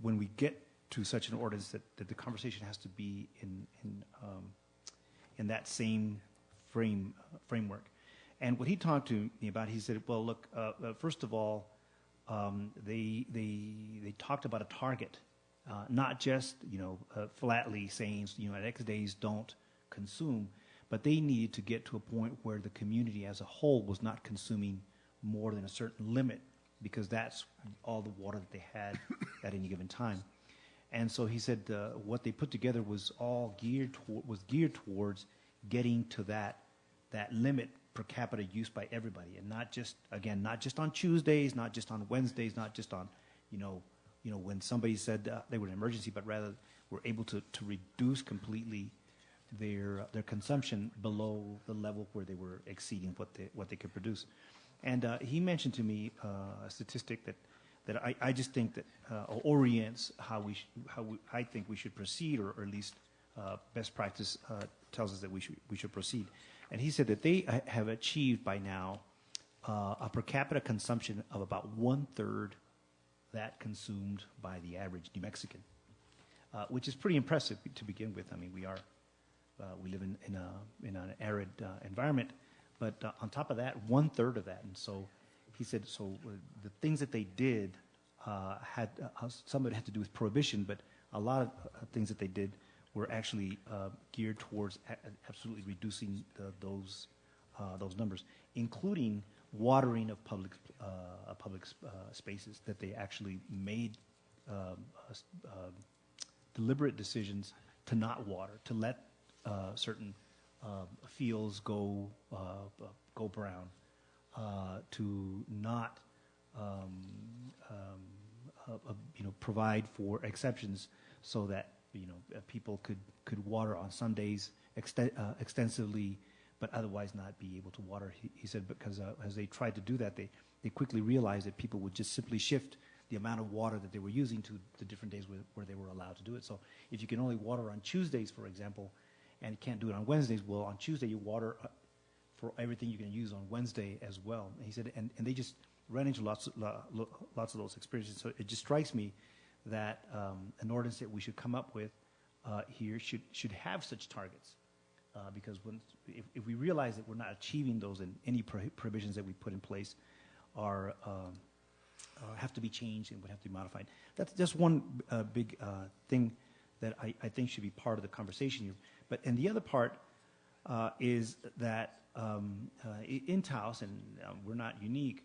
when we get to such an ordinance, that the conversation has to be in that same framework. And what he talked to me about, he said, well, look, first of all, they talked about a target, not just flatly saying at X days don't consume, but they needed to get to a point where the community as a whole was not consuming more than a certain limit, because that's all the water that they had at any given time. And so he said what they put together was all geared towards getting to that limit per capita use by everybody, and not just on Tuesdays, not just on Wednesdays, not just on when somebody said they were an emergency, but rather were able to reduce completely their consumption below the level where they were exceeding what they could produce. And he mentioned to me a statistic that I just think that orients how I think we should proceed, or at least best practice tells us that we should proceed. And he said that they have achieved by now a per capita consumption of about 1/3 that consumed by the average New Mexican, which is pretty impressive to begin with. I mean, we live in an arid environment, but on top of that, 1/3 of that. And so he said, the things that they did had some of it had to do with prohibition, but a lot of things that they did were actually geared towards absolutely reducing those numbers, including watering of public spaces, that they actually made deliberate decisions to not water, to let certain fields go brown, to not provide for exceptions so that people could water on some days extensively, but otherwise not be able to water. He said because as they tried to do that, they quickly realized that people would just simply shift the amount of water that they were using to the different days where they were allowed to do it. So if you can only water on Tuesdays, for example, and you can't do it on Wednesdays, well, on Tuesday you water for everything you can use on Wednesday as well. And he said, and they just ran into lots of those experiences. So it just strikes me that an ordinance that we should come up with here should have such targets, because if we realize that we're not achieving those, and any provisions that we put in place are have to be changed and would have to be modified. That's just one big thing that I think should be part of the conversation here. And the other part is that in Taos, and we're not unique,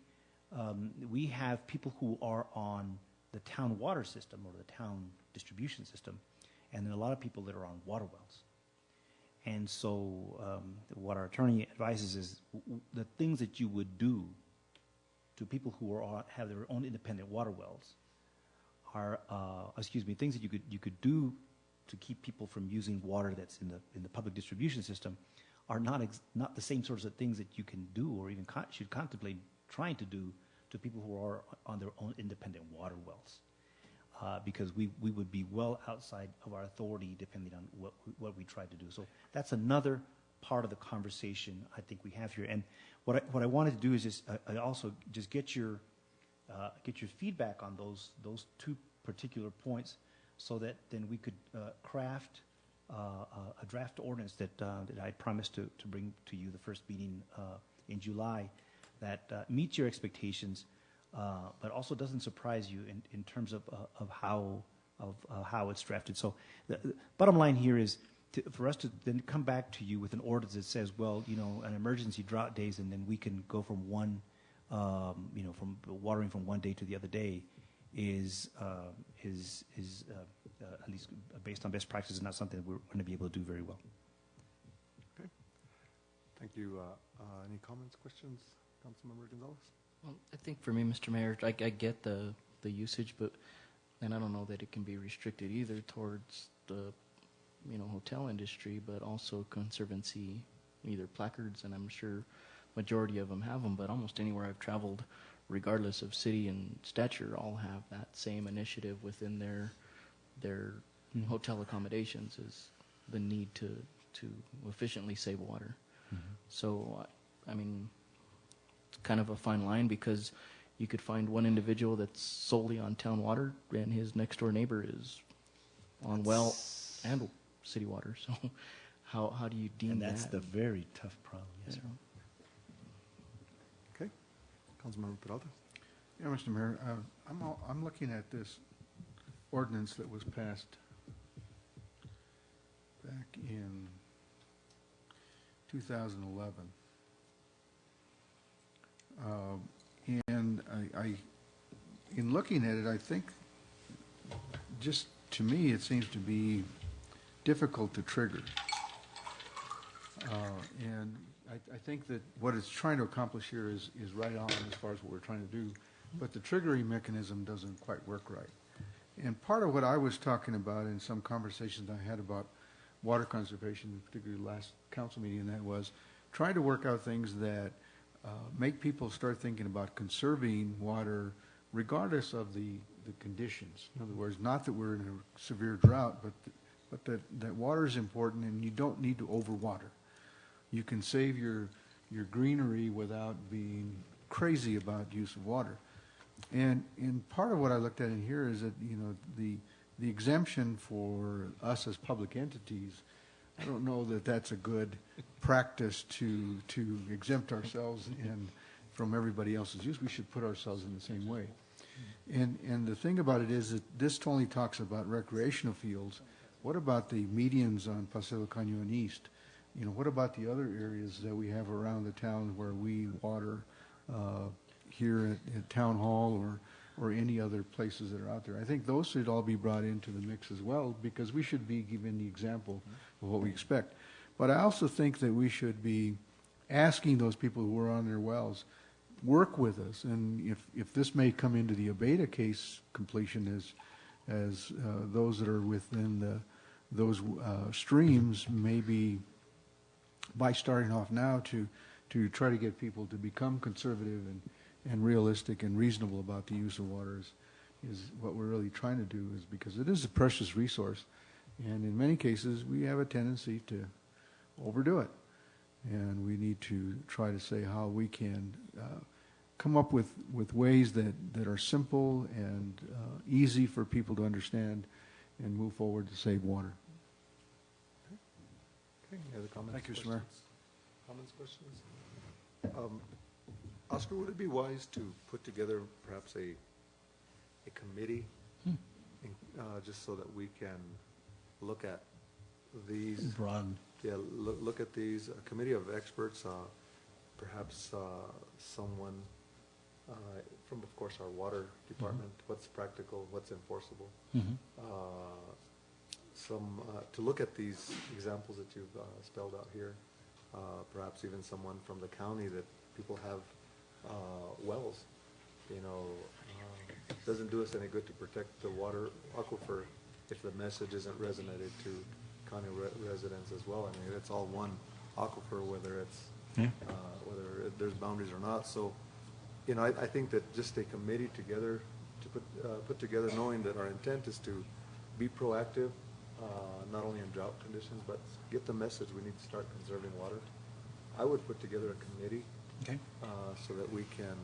we have people who are on the town water system or the town distribution system, and there are a lot of people that are on water wells. And so what our attorney advises is the things that you would do to people who are have their own independent water wells are, things that you could do to keep people from using water that's in the public distribution system are not the same sorts of things that you can do or even should contemplate trying to do to people who are on their own independent water wells. Because we would be well outside of our authority depending on what we try to do. So that's another part of the conversation I think we have here. And what I wanted to do is just also just get your feedback on those two particular points, so that then we could craft a draft ordinance that I promised to bring to you the first meeting in July that meets your expectations. But also doesn't surprise you in terms of how it's drafted. So the bottom line here is for us to then come back to you with an ordinance that says, well, an emergency drought days, and then we can go from one, from watering from one day to the other day, is at least based on best practices, not something that we're going to be able to do very well. Okay. Thank you. Any comments, questions, Councilmember Gonzalez? Well, I think for me, Mr. Mayor, I get the usage, and I don't know that it can be restricted either towards the, hotel industry, but also conservancy, either placards, and I'm sure majority of them have them, but almost anywhere I've traveled, regardless of city and stature, all have that same initiative within their hotel accommodations, is the need to efficiently save water. So, I mean, kind of a fine line, because you could find one individual that's solely on town water and his next door neighbor is on well and city water. So how do you deem that? And that's the very tough problem. Yes, sir. Okay. Councilmember Peralta? Yeah, Mr. Mayor, I'm looking at this ordinance that was passed back in 2011. And in looking at it, I think, just to me, it seems to be difficult to trigger. And I think that what it's trying to accomplish here is right on as far as what we're trying to do, but the triggering mechanism doesn't quite work right. And part of what I was talking about in some conversations I had about water conservation, particularly last council meeting, and that was trying to work out things that make people start thinking about conserving water regardless of the conditions. In other words, not that we're in a severe drought, but that water is important and you don't need to overwater. You can save your greenery without being crazy about use of water. And part of what I looked at in here is that, the exemption for us as public entities, I don't know that that's a good practice to exempt ourselves from everybody else's use. We should put ourselves in the same way. And the thing about it is that this only talks about recreational fields. What about the medians on Paseo Cañon East? What about the other areas that we have around the town where we water here at Town Hall or any other places that are out there? I think those should all be brought into the mix as well, because we should be given the example of what we expect. But I also think that we should be asking those people who are on their wells, work with us, and if this may come into the Abeta case completion as those that are within those streams, maybe by starting off now to try to get people to become conservative and realistic and reasonable about the use of water is what we're really trying to do, is because it is a precious resource, and in many cases we have a tendency to overdo it, and we need to try to say how we can come up with ways that are simple and easy for people to understand and move forward to save water. Okay, any other comments? Thank you, Mr. Mayor. Comments, questions? Oscar, would it be wise to put together perhaps a committee, just so that we can look at these? Broad. Yeah, look at these, a committee of experts, perhaps someone from, of course, our water department, what's practical, what's enforceable. Mhm. To look at these examples that you've spelled out here, perhaps even someone from the county that people have wells, doesn't do us any good to protect the water aquifer if the message isn't resonated to county residents as well. I mean, it's all one aquifer, whether it's, whether there's boundaries or not. So, I think that just a committee together to put together, knowing that our intent is to be proactive, not only in drought conditions, but get the message we need to start conserving water. I would put together a committee so that we can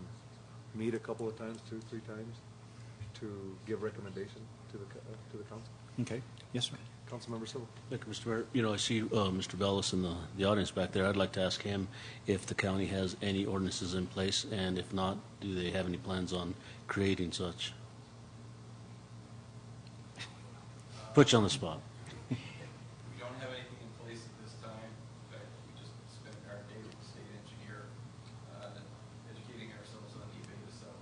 meet a couple of times, 2, 3 times, to give recommendation to the council. Okay. Yes, sir. Councilmember Silva. Thank you, Mr. Mayor. I see Mr. Bellis in the audience back there. I'd like to ask him if the county has any ordinances in place, and if not, do they have any plans on creating such? Put you on the spot. We don't have anything in place at this time. In fact, we just spent our day with the state engineer educating ourselves on eBay stuff.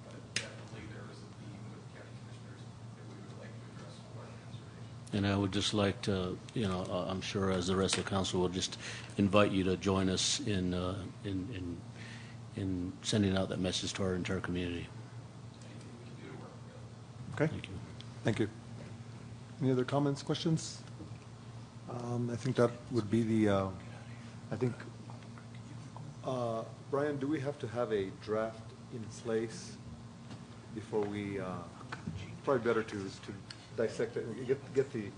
But definitely there is a theme with county commissioners that we would like to address water conservation. And I would just like to, I'm sure as the rest of the council will just invite you to join us in sending out that message to our entire community. Okay. Thank you. Thank you. Any other comments, questions? I think that would be the, Brian, do we have to have a draft in place before we, probably better to dissect it, and get the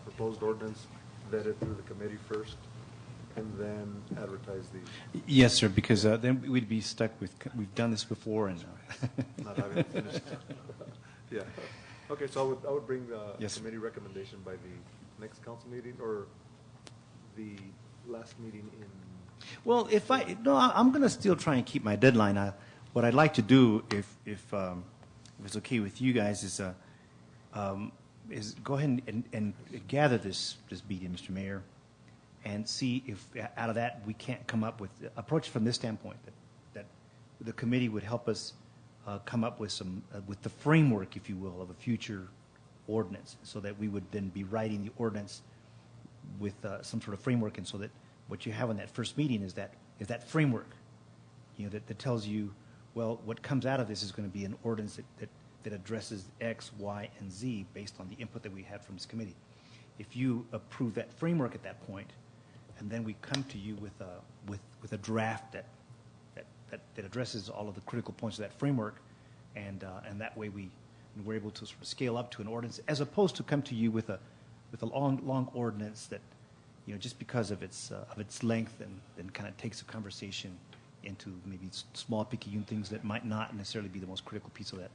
proposed ordinance vetted through the committee first, and then advertise the. Yes, sir, because then we'd be stuck with, we've done this before and. Not having finished. Yeah. Okay, so I would bring the committee recommendation by the next council meeting, or the last meeting in. Well, I'm going to still try and keep my deadline. What I'd like to do, if it's okay with you guys, is go ahead and gather this meeting, Mr. Mayor, and see if out of that we can't come up with approach from this standpoint that the committee would help us come up with with the framework, if you will, of a future ordinance, so that we would then be writing the ordinance with some sort of framework, and so that what you have in that first meeting is that framework, that tells you, well, what comes out of this is going to be an ordinance that addresses X, Y, and Z based on the input that we had from this committee. If you approve that framework at that point, and then we come to you with a draft that addresses all of the critical points of that framework, and that way we're able to sort of scale up to an ordinance, as opposed to come to you with a long ordinance that, just because of its length, and kind of takes a conversation into maybe small picayune things that might not necessarily be the most critical piece of that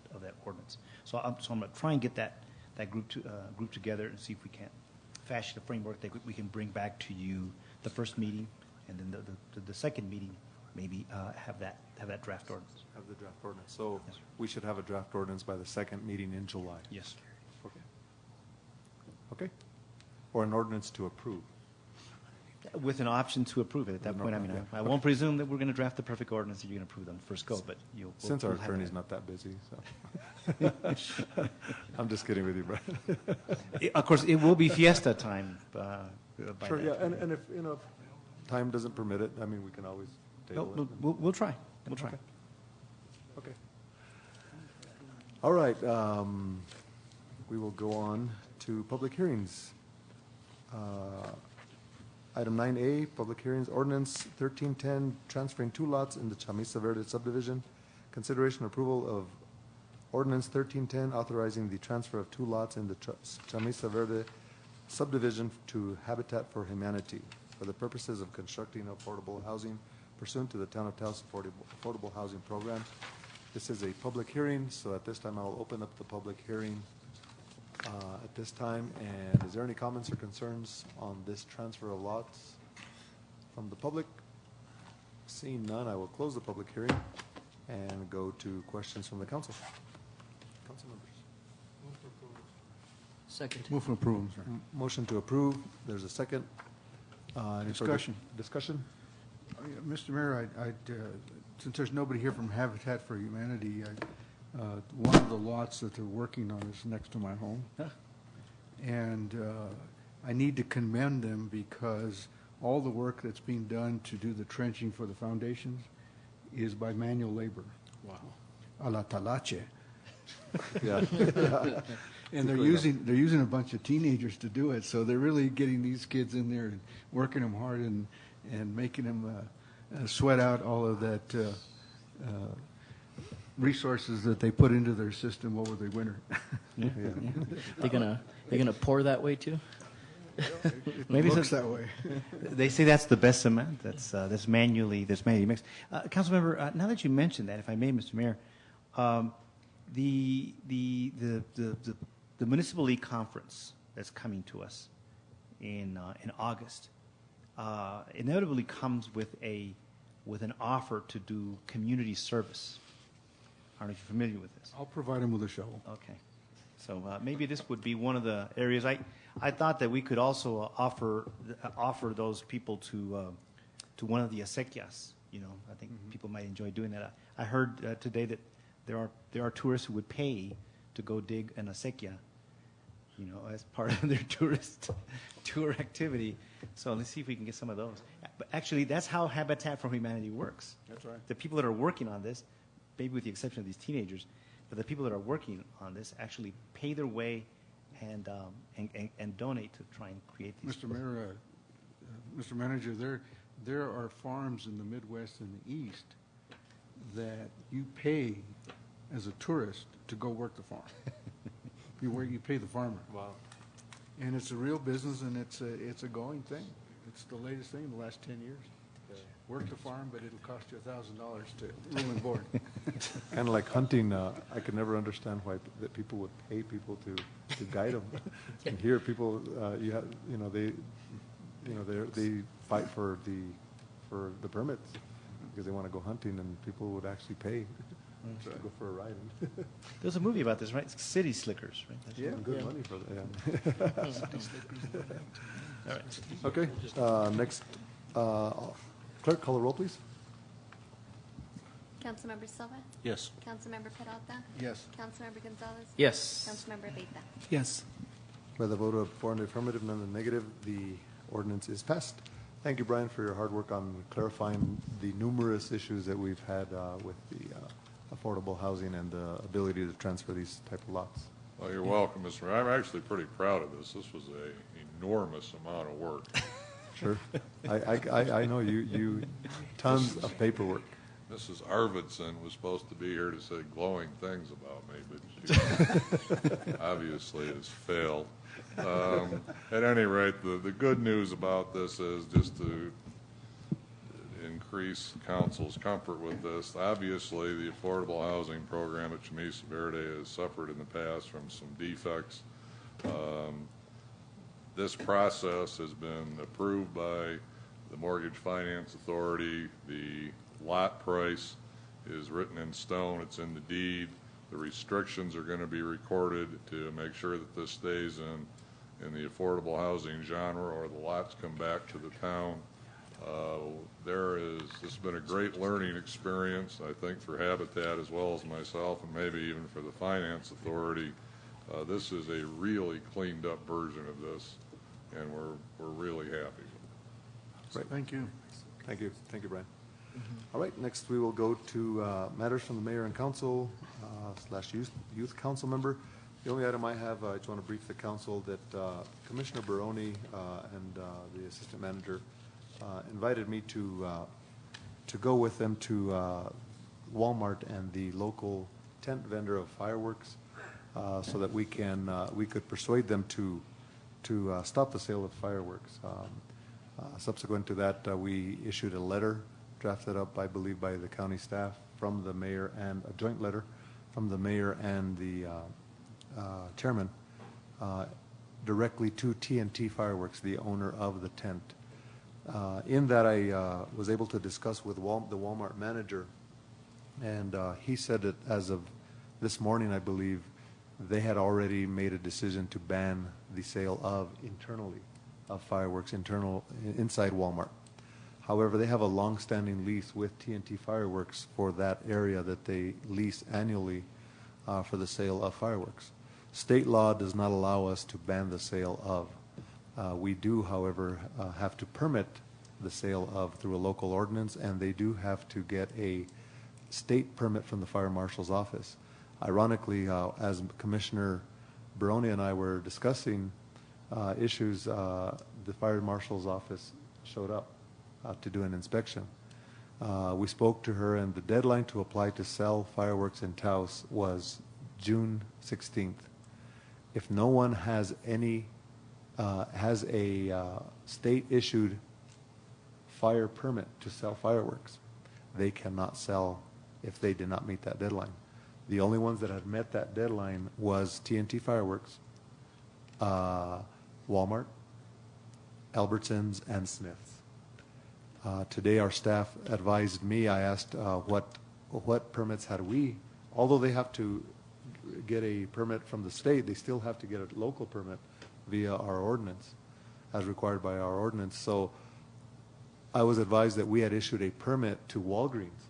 ordinance. So I'm going to try and get that group together and see if we can fashion a framework that we can bring back to you the first meeting, and then the second meeting maybe have that draft ordinance. Have the draft ordinance. So we should have a draft ordinance by the second meeting in July. Yes. Okay. Okay. Or an ordinance to approve. With an option to approve it at that point. I mean, I won't presume that we're going to draft the perfect ordinance that you're going to approve on the first go, but since our attorney's not that busy, so. I'm just kidding with you, Brian. Of course, it will be fiesta time. Sure, yeah, and if time doesn't permit it, I mean, we can always table it. We'll try. We'll try. Okay. All right. We will go on to public hearings. Item 9A, public hearings, ordinance 1310, transferring 2 lots in the Chamisa Verde subdivision. Consideration approval of ordinance 1310, authorizing the transfer of 2 lots in the Chamisa Verde subdivision to Habitat for Humanity for the purposes of constructing affordable housing pursuant to the Town of Taos Affordable Housing Program. This is a public hearing, so at this time I'll open up the public hearing at this time. And is there any comments or concerns on this transfer of lots from the public? Seeing none, I will close the public hearing and go to questions from the council. Council members. Second. Move for approval, sir. Motion to approve. There's a second. Any further Discussion. discussion? Mr. Mayor, I'd since there's nobody here from Habitat for Humanity, one of the lots that they're working on is next to my home. And I need to commend them because all the work that's being done to do the trenching for the foundations is by manual labor. Wow. A la talache. Yeah. And they're using a bunch of teenagers to do it, so they're really getting these kids in there and working them hard and making them sweat out all of that resources that they put into their system over the winter. Yeah. They're gonna pour that way too. Maybe it looks that way. They say that's the best cement. That's manually mixed. Councilmember, now that you mentioned that, if I may, Mr. Mayor, the municipal league conference that's coming to us in August inevitably comes with an offer to do community service. I don't know if you're familiar with this. I'll provide them with a shovel. Okay. So maybe this would be one of the areas. I thought that we could also offer those people to one of the acequias. You know, I think people might enjoy doing that. I heard today that there are tourists who would pay to go dig an acequia, you know, as part of their tourist tour activity. So let's see if we can get some of those. But actually, that's how Habitat for Humanity works. That's right. The people that are working on this, maybe with the exception of these teenagers, but the people that are working on this actually pay their way and donate to try and create these. Mr. Mayor, Mr. Manager, there are farms in the Midwest and the East that you pay as a tourist to go work the farm. You pay the farmer. Wow. And it's a real business, and it's a going thing. It's the latest thing in the last 10 years. Work the farm, but it'll cost you $1,000 to room and board. Kind of like hunting. I could never understand why that people would pay people to guide them. And here, people, they fight for the permits because they want to go hunting, and people would actually pay to go for a ride. There's a movie about this, right? It's City Slickers, right? That's Yeah, good money for that. Yeah. All right. Okay. Next, clerk, call the roll, please. Councilmember Silva? Yes. Councilmember Peralta? Yes. Councilmember Gonzalez? Yes. Councilmember Beta? Yes. By the vote of 4 in the affirmative, none in the negative, the ordinance is passed. Thank you, Brian, for your hard work on clarifying the numerous issues that we've had with the affordable housing and the ability to transfer these type of lots. Well, you're welcome, Mr. Mayor. I'm actually pretty proud of this. This was an enormous amount of work. Sure. I know you tons of paperwork. Mrs. Arvidsson was supposed to be here to say glowing things about me, but she obviously has failed. At any rate, the good news about this is just to increase council's comfort with this. Obviously, the affordable housing program at Chamisa Verde has suffered in the past from some defects. This process has been approved by the Mortgage Finance Authority. The lot price is written in stone. It's in the deed. The restrictions are going to be recorded to make sure that this stays in the affordable housing genre, or the lots come back to the town. This has been a great learning experience, I think, for Habitat as well as myself, and maybe even for the Finance Authority. This is a really cleaned up version of this, and we're really happy with it. Right. Thank you. Thank you. Thank you, Brian. All right, next we will go to matters from the mayor and council / youth council member. The only item I have, I just want to brief the council that Commissioner Baroni and the assistant manager invited me to go with them to Walmart and the local tent vendor of fireworks so that we could persuade them to stop the sale of fireworks. Subsequent to that, we issued a letter drafted up, I believe, by the county staff from the mayor, and a joint letter from the mayor and the chairman directly to TNT Fireworks, the owner of the tent. In that, I was able to discuss with the Walmart manager, and he said that as of this morning, I believe, they had already made a decision to ban the sale of fireworks inside Walmart. However, they have a long-standing lease with TNT Fireworks for that area that they lease annually for the sale of fireworks. State law does not allow us to ban the sale of. We do, however, have to permit the sale of through a local ordinance, and they do have to get a state permit from the fire marshal's office. Ironically, as Commissioner Barone and I were discussing issues, the fire marshal's office showed up to do an inspection. We spoke to her, and the deadline to apply to sell fireworks in Taos was June 16th. If no one has any has a state-issued fire permit to sell fireworks, they cannot sell if they did not meet that deadline. The only ones that had met that deadline was TNT Fireworks, Walmart, Albertsons, and Smith's. Today, our staff advised me. I asked what permits had we. Although they have to get a permit from the state, they still have to get a local permit via our ordinance, as required by our ordinance. So I was advised that we had issued a permit to Walgreens,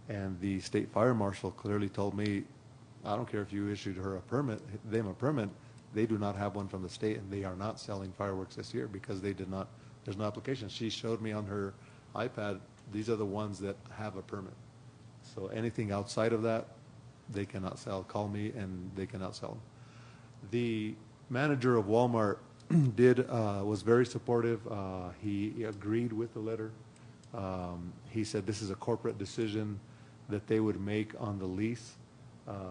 and the state fire marshal clearly told me, I don't care if you issued her a permit, them a permit, they do not have one from the state, and they are not selling fireworks this year because they did not, there's no application. She showed me on her iPad, these are the ones that have a permit. So anything outside of that, they cannot sell. Call me and they cannot sell them. The manager of Walmart was very supportive. He agreed with the letter. He said this is a corporate decision that they would make on the lease,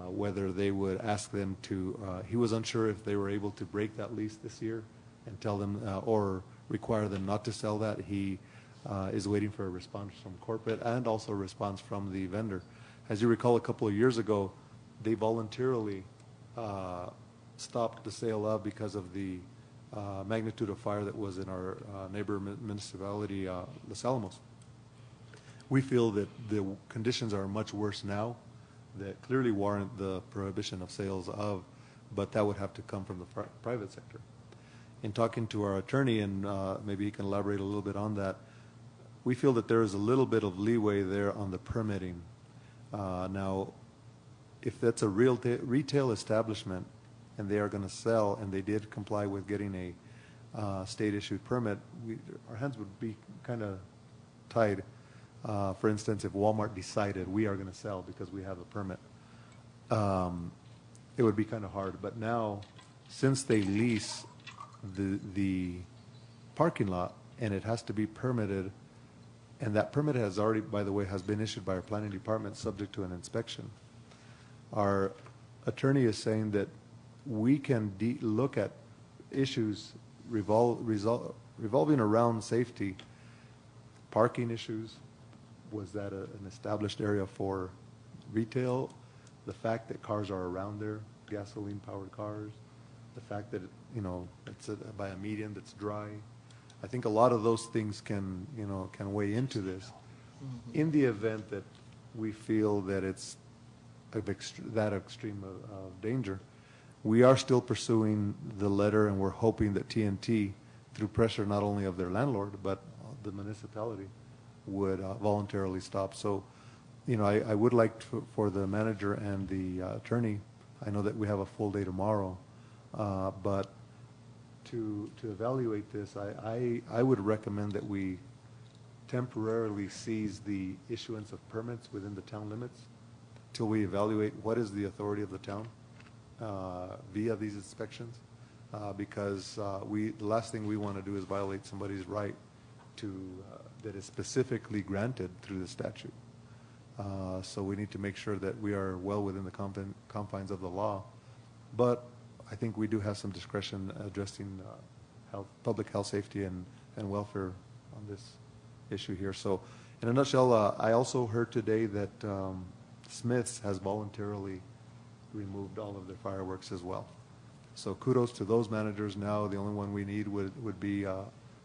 whether they would ask them to, he was unsure if they were able to break that lease this year and tell them or require them not to sell that. He is waiting for a response from corporate and also a response from the vendor. As you recall, a couple of years ago, they voluntarily stopped the sale of because of the magnitude of fire that was in our neighbor municipality, Los Alamos. We feel that the conditions are much worse now that clearly warrant the prohibition of sales of, but that would have to come from the private sector. In talking to our attorney, and maybe he can elaborate a little bit on that, we feel that there is a little bit of leeway there on the permitting. Now, if that's a real retail establishment and they are going to sell and they did comply with getting a state-issued permit, our hands would be kind of tied. For instance, if Walmart decided we are going to sell because we have a permit, it would be kind of hard. But now, since they lease the parking lot and it has to be permitted, and that permit has already, by the way, has been issued by our planning department subject to an inspection. Our attorney is saying that we can look at issues revolving around safety, parking issues. Was that an established area for retail? The fact that cars are around there, gasoline-powered cars, the fact that it's by a median that's dry. I think a lot of those things can weigh into this. In the event that we feel that it's that extreme of danger, we are still pursuing the letter, and we're hoping that TNT, through pressure not only of their landlord but the municipality, would voluntarily stop. So, I would like for the manager and the attorney, I know that we have a full day tomorrow, but to evaluate this, I would recommend that we temporarily cease the issuance of permits within the town limits till we evaluate what is the authority of the town via these inspections, because the last thing we want to do is violate somebody's right to that is specifically granted through the statute. So we need to make sure that we are well within the confines of the law. But I think we do have some discretion addressing public health, safety, and welfare on this issue here. So in a nutshell, I also heard today that Smith's has voluntarily removed all of their fireworks as well. So kudos to those managers. Now the only one we need would be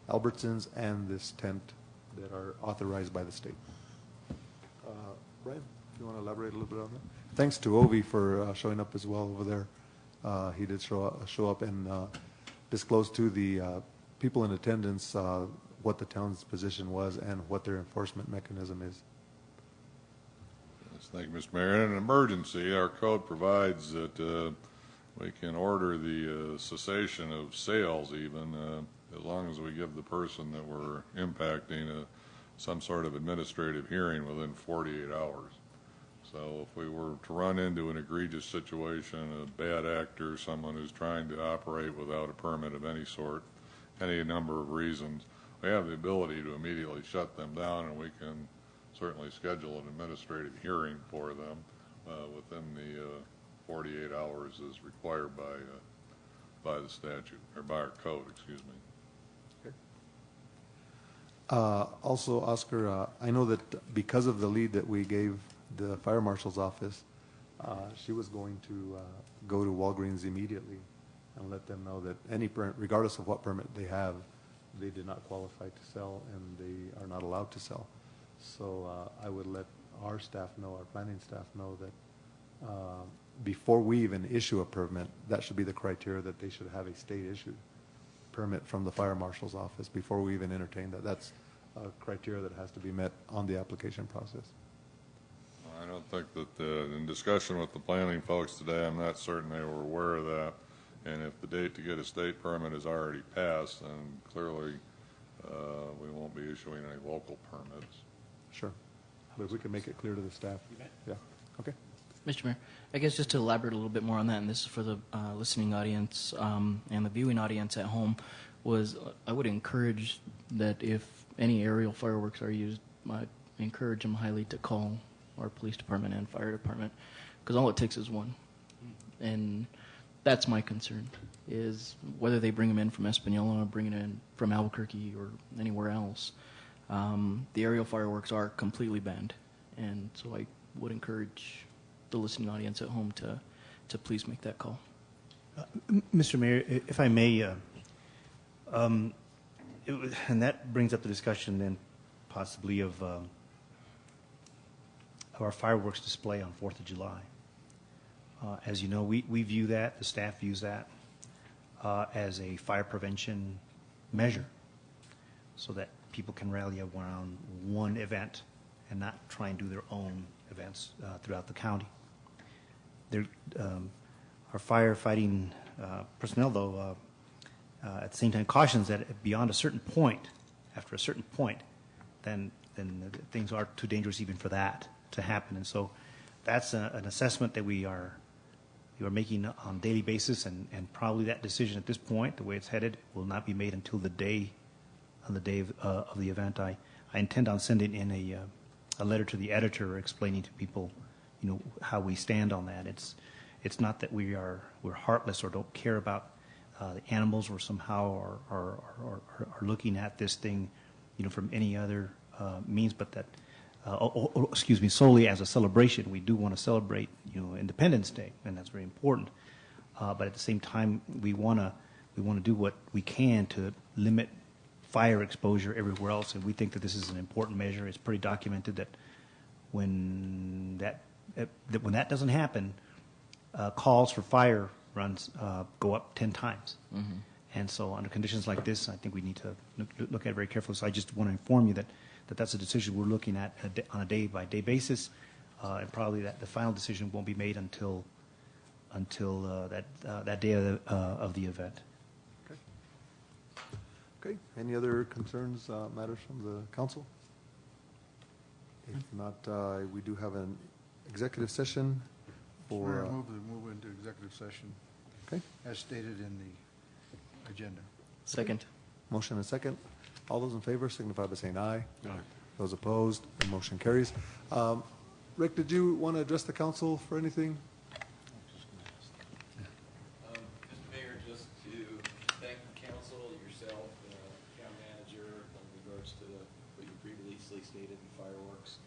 Albertsons and this tent that are authorized by the state. Brian, if you want to elaborate a little bit on that. Thanks to Ovi for showing up as well over there. He did show up and disclose to the people in attendance what the town's position was and what their enforcement mechanism is. Yes, thank you, Mr. Mayor. In an emergency, our code provides that we can order the cessation of sales even, as long as we give the person that we're impacting some sort of administrative hearing within 48 hours. So if we were to run into an egregious situation, a bad actor, someone who's trying to operate without a permit of any sort, any number of reasons, we have the ability to immediately shut them down, and we can certainly schedule an administrative hearing for them within the 48 hours as required by the statute, or by our code, excuse me. Also, Oscar, I know that because of the lead that we gave the fire marshal's office, she was going to go to Walgreens immediately and let them know that any permit, regardless of what permit they have, they did not qualify to sell and they are not allowed to sell. So I would let our staff know, our planning staff know that before we even issue a permit, that should be the criteria, that they should have a state-issued permit from the fire marshal's office before we even entertain that. That's a criteria that has to be met on the application process. I don't think that in discussion with the planning folks today, I'm not certain they were aware of that. And if the date to get a state permit is already passed, then clearly we won't be issuing any local permits. Sure. But if we can make it clear to the staff. Yeah. Okay. Mr. Mayor, I guess just to elaborate a little bit more on that, and this is for the listening audience and the viewing audience at home, was I would encourage that if any aerial fireworks are used, I encourage them highly to call our police department and fire department, because all it takes is one. And that's my concern, is whether they bring them in from Espanola or bring it in from Albuquerque or anywhere else. The aerial fireworks are completely banned, and so I would encourage the listening audience at home to please make that call. Mr. Mayor, if I may, and that brings up the discussion then possibly of our fireworks display on 4th of July. As you know, we view that, the staff views that as a fire prevention measure, so that people can rally around one event and not try and do their own events throughout the county. Our firefighting personnel, though, at the same time cautions that beyond a certain point, after a certain point, then things are too dangerous even for that to happen. And so that's an assessment that we are making on a daily basis, and probably that decision at this point, the way it's headed, will not be made until the day of the event. I intend on sending in a letter to the editor explaining to people, how we stand on that. It's not that we're heartless or don't care about the animals, or somehow are looking at this thing, from any other means, but that solely as a celebration. We do want to celebrate, Independence Day, and that's very important. But at the same time, we want to do what we can to limit fire exposure everywhere else, and we think that this is an important measure. It's pretty documented that when that doesn't happen, calls for fire runs go up 10 times. Mm-hmm. And so under conditions like this, I think we need to look at it very carefully. So I just want to inform you that that's a decision we're looking at on a day-by-day basis, and probably that the final decision won't be made until that day of the event. Okay. Any other concerns, matters from the council? If not, we do have an executive session for... Mayor, move into executive session. Okay. As stated in the agenda. Second. Motion and second. All those in favor signify by saying aye. Aye. Those opposed, the motion carries. Rick, did you want to address the council for anything? Mr. Mayor, just to thank the council, yourself, town manager, in regards to what you previously stated in fireworks.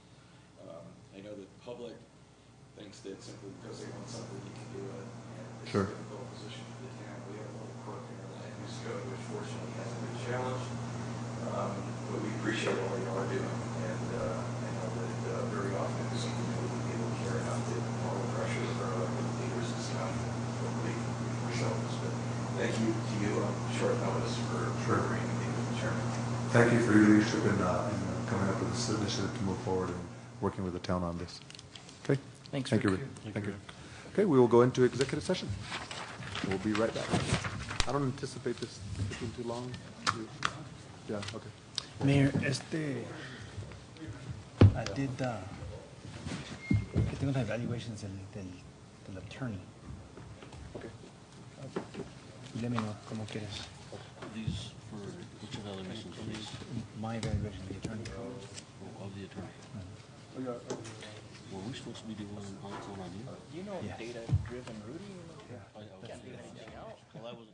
I know that the public thinks that simply because they want something, you can do it. And it's Sure. a difficult position for the town. We have a little quirk in our land use code, which fortunately hasn't been challenged. But we appreciate all you are doing. And I know that very often it's something that we people care enough to follow the pressure of our elected leaders and stuff, hopefully ourselves. But thank you to you on short notice for agreeing with me, Mr. Chairman. thank you for your leadership in coming up with this initiative to move forward and working with the town on this. Okay? Thanks, Thank you, Rick. Rick. Thank you. Okay, we will go into executive session. We'll be right back. I don't anticipate this taking too long. Yeah, okay. Mayor, I did, que tengo las evaluations del attorney. Okay. Let me know, como quieres. These for which evaluations are these? My evaluation of the attorney. Of the attorney. Were we supposed to be doing one on you? Yeah. Data-driven routing? Well, that was.